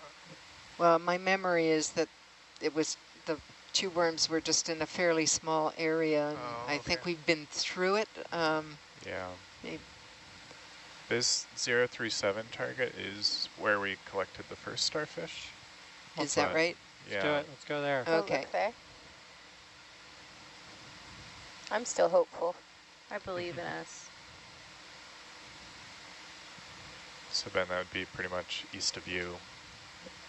Well, my memory is that it was the tube worms were just in a fairly small area. And Oh, I think okay. we've been through it. Yeah. Maybe. This 037 target is where we collected the first starfish. Is that But, right? Let's do Yeah. it. Let's go there. We'll Okay. look there. I'm still hopeful. I believe in us. So Ben, that would be pretty much east of you,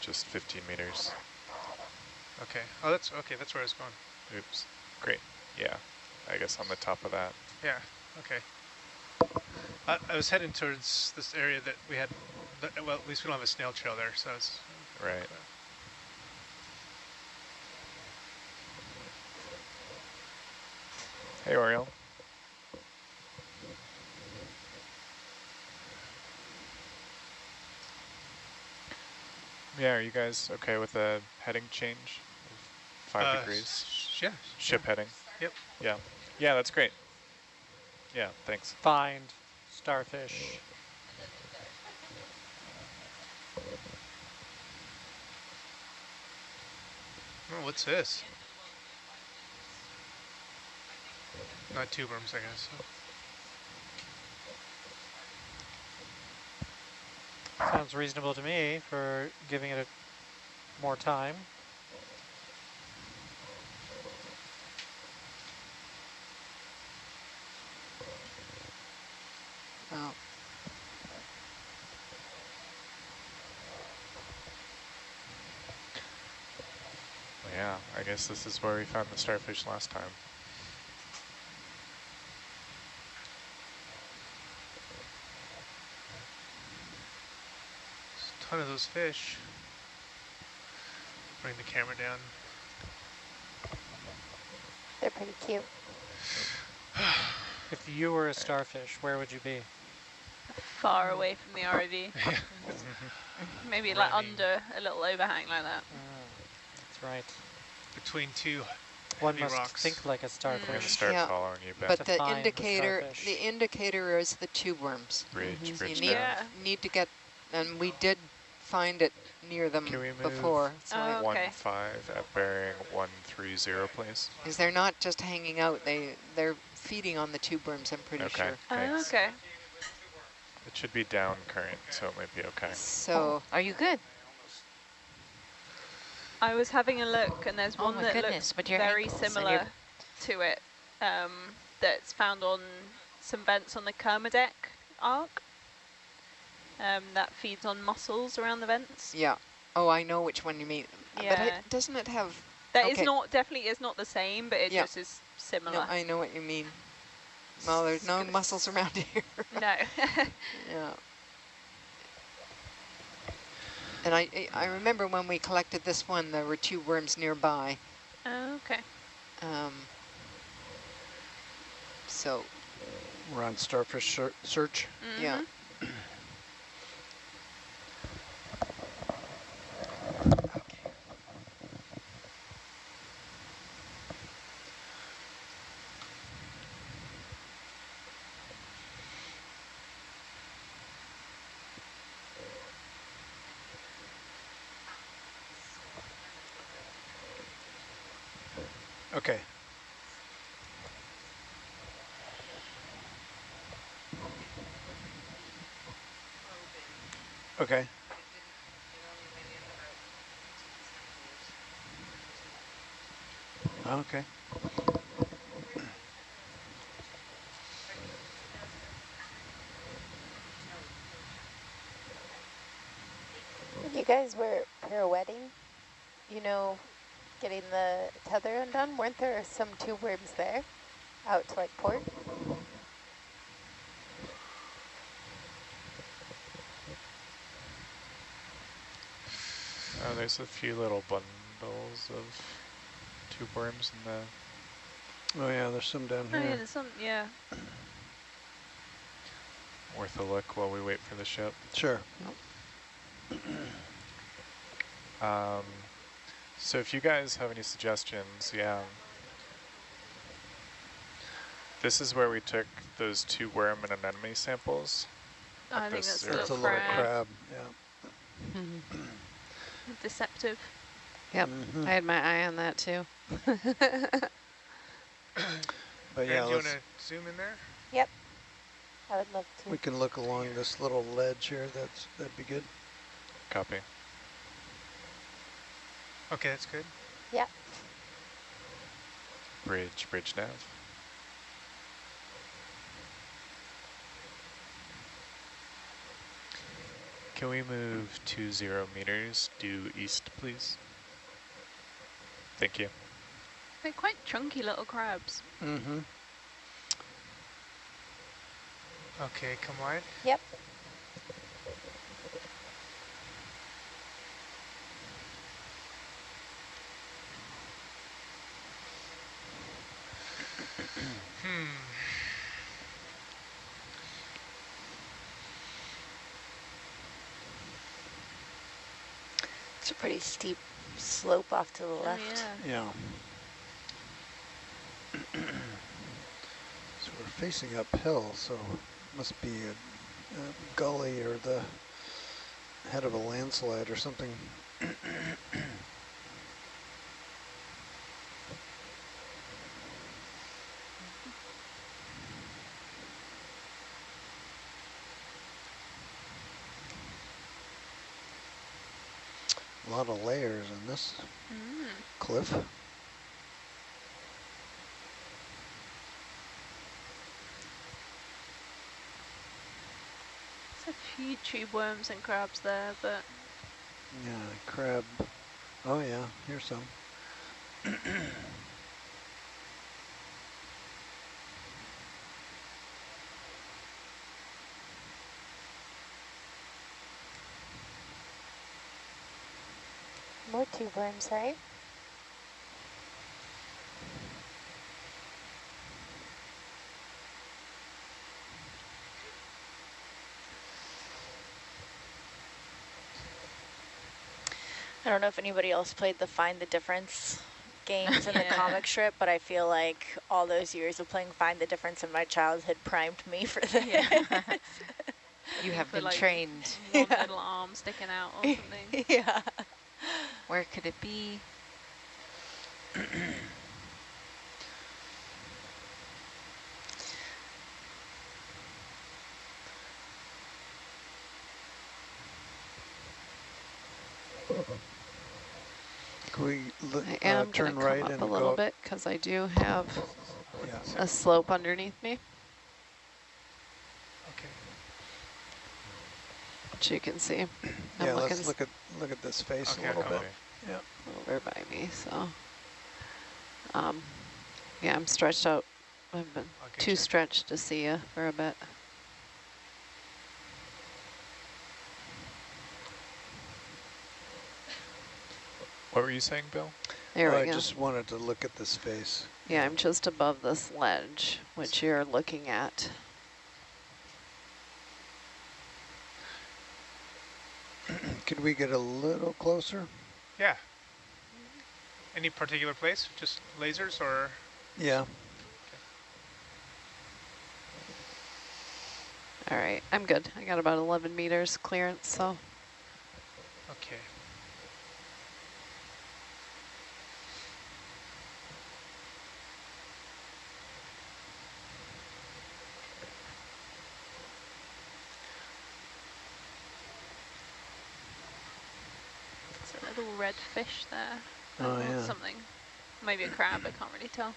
just 15 meters. Okay. Oh, that's okay. That's where I was going. Oops. Great. Yeah. I guess on the top of that. Yeah. Okay. I was heading towards this area that we had. Well, at least we don't have a snail trail there, so it's Right. Hey, Oriole. Yeah, are you guys okay with a heading change? 5 degrees? Yeah. Ship heading? Yep. Yeah. Yeah, that's great. Yeah, thanks. Find starfish. Oh, what's this? Not tube worms, I guess. Sounds reasonable to me for giving it more time. Oh. Yeah, I guess this is where we found the starfish last time. There's a ton of those fish. Bring the camera down. They're pretty cute. If you were a starfish, where would you be? Far away from the ROV. Maybe like under a little overhang like that. That's right. Between two One heavy must rocks. think like a starfish. I'm going to start Yeah, following you, Ben. But To the find the indicator is the tube worms. Bridge, So bridge you down. need to get, and we did find it near them Can we move before. So Oh, okay. 1-5 at bearing 130, please? because they're not just hanging out, they're feeding on the tube worms, I'm pretty Okay, sure. thanks. Okay. It should be down current, so it might be okay. So Are you good? I was having a look, and there's Oh one my that goodness, looks but your very ankles and similar to it. That's found on some vents on the Kermadec arc. That feeds on mussels around the vents. yeah. Oh, I know which one you mean. But Yeah. doesn't it have? That is okay. not definitely is not the same, but it Yeah. just is similar. No, I know what you mean. Well, there's no mussels around here. No. Yeah. And I remember when we collected this one, there were tube worms nearby. Oh, okay. So We're on starfish search. yeah. Okay. Okay. Okay. When you guys were pirouetting, you know, getting the tether undone, weren't there some tube worms there out to like port? Oh, there's a few little bundles of tube worms in the... Oh yeah, there's some down Oh, yeah, here. there's some, yeah. Worth a look while we wait for the ship. Sure. So if you guys have any suggestions, yeah. This is where we took those 2 worm and anemone samples. I think This that's zero That's a little little crab. crab. Yeah. Deceptive. Yep, Mhm. I had my eye on that too. But Ben, yeah, do you want let's, to zoom in there? Yep. I would love to. we can look along this little ledge here. That'd be good. Copy. Okay, that's good. Yep. Bridge nav. Can we move 20 meters due east, please? Thank you. They're quite chunky little crabs. Mm-hmm. Okay, come wide. Yep. It's a pretty steep slope off to the left. Yeah. Yeah. So we're facing uphill, so it must be a gully or the head of a landslide or something. A lot of layers in this cliff. There's a few tube worms and crabs there, but Yeah, crab. Oh yeah, here's some. More tube worms, right? I don't know if anybody else played the Find the Difference games in the comic strip, but I feel like all those years of playing Find the Difference in my childhood primed me for this. Yeah. You have been like trained. one little arm sticking out or something. Yeah. Where could it be? Can we I am turn going to right come up and a little go bit because I do have Yeah. a slope underneath me, Okay. which you can see. Yeah, I'm let's look at this face Okay, a little bit. okay. Yeah. over by me, so yeah, I'm stretched out. I've been too stretched to see you for a bit. What were you saying, Bill? There we I go. just wanted to look at this face. Yeah, I'm just above this ledge, which you're looking at. Could we get a little closer? Yeah. Any particular place? Just lasers or? Yeah. All right, I'm good. I got about 11 meters clearance, so. Okay. There's a little red fish there. Oh, Or yeah. something. Maybe a crab, I can't really tell.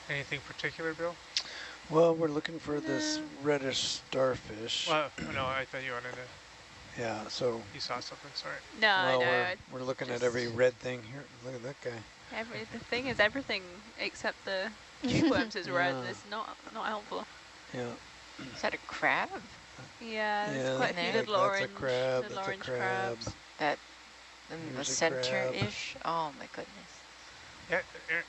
Anything particular, Bill? Well, we're looking for this reddish starfish. Well, no, I thought you wanted to. Yeah, so You saw something. Sorry. No, well, no. we're looking at every red thing here. Look at that guy. The thing is, everything except the tube worms is red. Yeah. It's not helpful. Yeah. Is that a crab? Yeah, there's Yeah, quite a few like little that's orange, a crab. little That's a orange crab. crabs. That in the Here's a crab. center-ish? Oh my goodness. Yeah,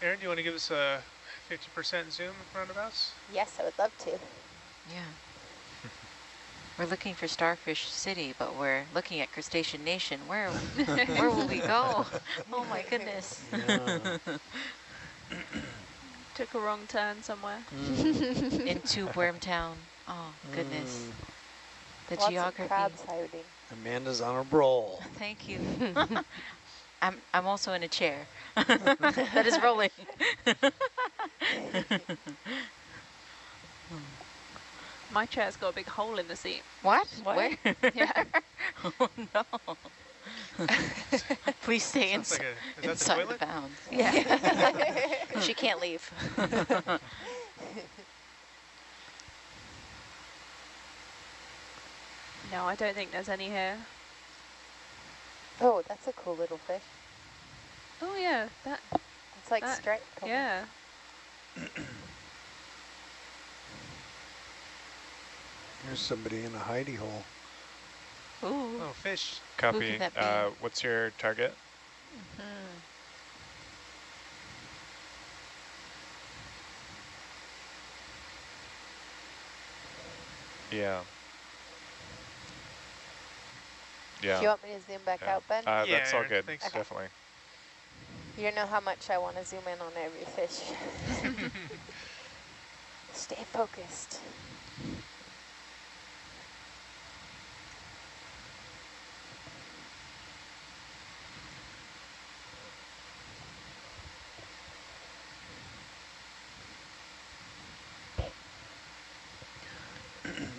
Aaron, do you want to give us a 50% zoom roundabouts? Yes, I would love to. Yeah. We're looking for Starfish City, but we're looking at Crustacean Nation. Where will we go? Oh my goodness. Yeah. Took a wrong turn somewhere. Into Wormtown. Oh goodness. The Lots geography. of crabs hiding. Amanda's on a roll. Thank you. I'm also in a chair that is rolling. My chair's got a big hole in the seat. What? What? Where? Yeah. Oh no. Please stay Sounds like is that the inside the toilet? bounds. Yeah. She can't leave. No, I don't think there's any here. Oh, that's a cool little fish. Oh yeah, that. It's like That- striped. Yeah. There's somebody in a hidey hole. Ooh. Oh, fish. Copy. that be? What's your target? Yeah. Do you want me to zoom back out, Ben? That's all Yeah, good, thanks. Okay. definitely. You don't know how much I want to zoom in on every fish. Stay focused.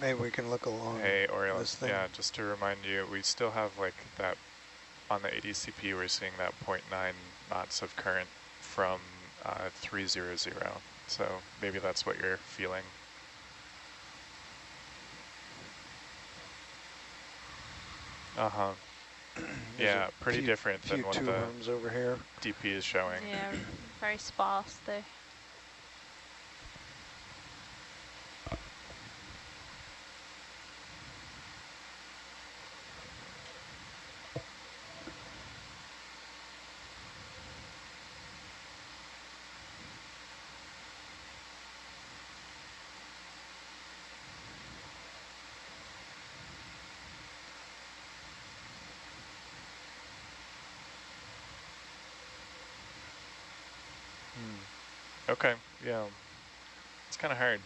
Maybe we can look along Hey, this Orioles, thing. yeah, just to remind you, we still have like that, on the ADCP, we're seeing that 0.9 knots of current from 300. So maybe that's what you're feeling. Uh-huh. Yeah, pretty different than what two the rooms over here. DP is showing. Yeah, very sparse though. Okay, yeah. It's kind of hard.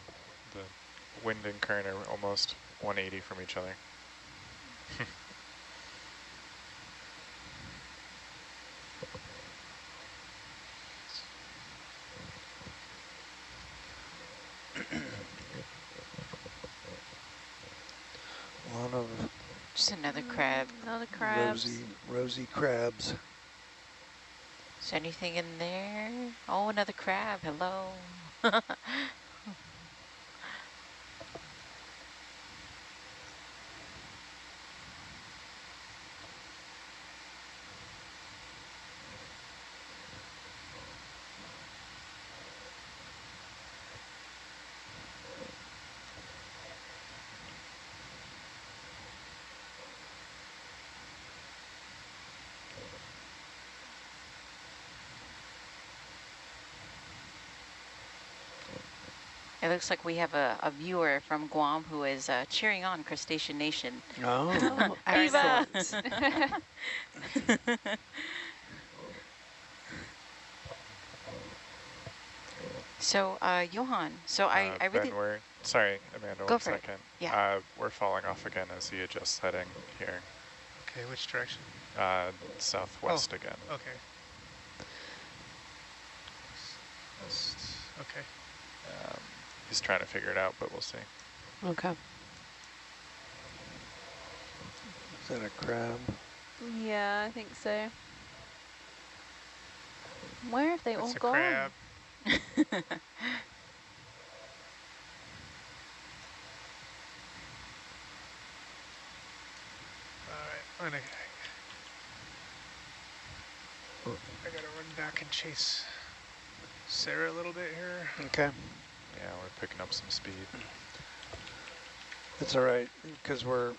The wind and current are almost 180 from each other. A lot of Just another crab. Another crabs. rosy crabs. Is there anything in there? Oh, another crab. Hello. It looks like we have a viewer from Guam who is cheering on Crustacean Nation. Oh, Viva! So, Johan, so I really... Ben, sorry, Amanda, Go one for it. second. Yeah. We're falling off again as he adjusts heading here. Okay, which direction? Southwest again. Okay. Okay. He's trying to figure it out, but we'll see. Okay. is that a crab? Yeah, I think so. Where have they all That's a gone? crab. All right, I gotta run back and chase Sarah a little bit here. Okay. Yeah, we're picking up some speed. It's all right because we're,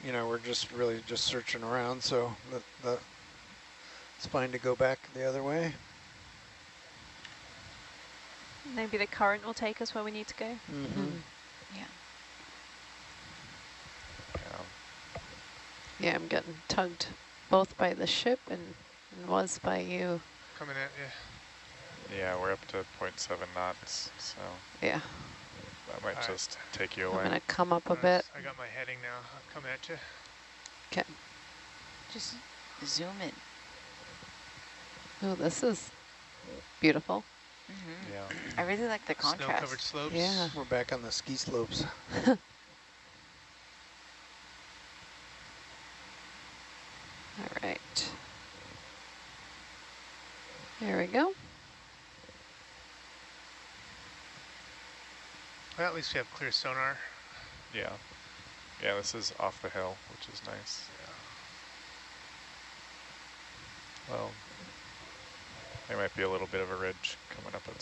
we're just really just searching around. So it's fine to go back the other way. Maybe the current will take us where we need to go. Mm-hmm. Yeah. Yeah, I'm getting tugged both by the ship and was by you. Coming at you. Yeah, we're up to 0.7 knots, so Yeah. that might just take you I'm away. going to come up a bit. I got my heading now. I'll come at you. Okay. Just zoom in. Oh, this is beautiful. Yeah. I really like the contrast. Snow-covered slopes. Yeah. We're back on the ski slopes. All right. There we go. Well, at least we have clear sonar. Yeah. Yeah, this is off the hill, which is nice. Well, there might be a little bit of a ridge coming up at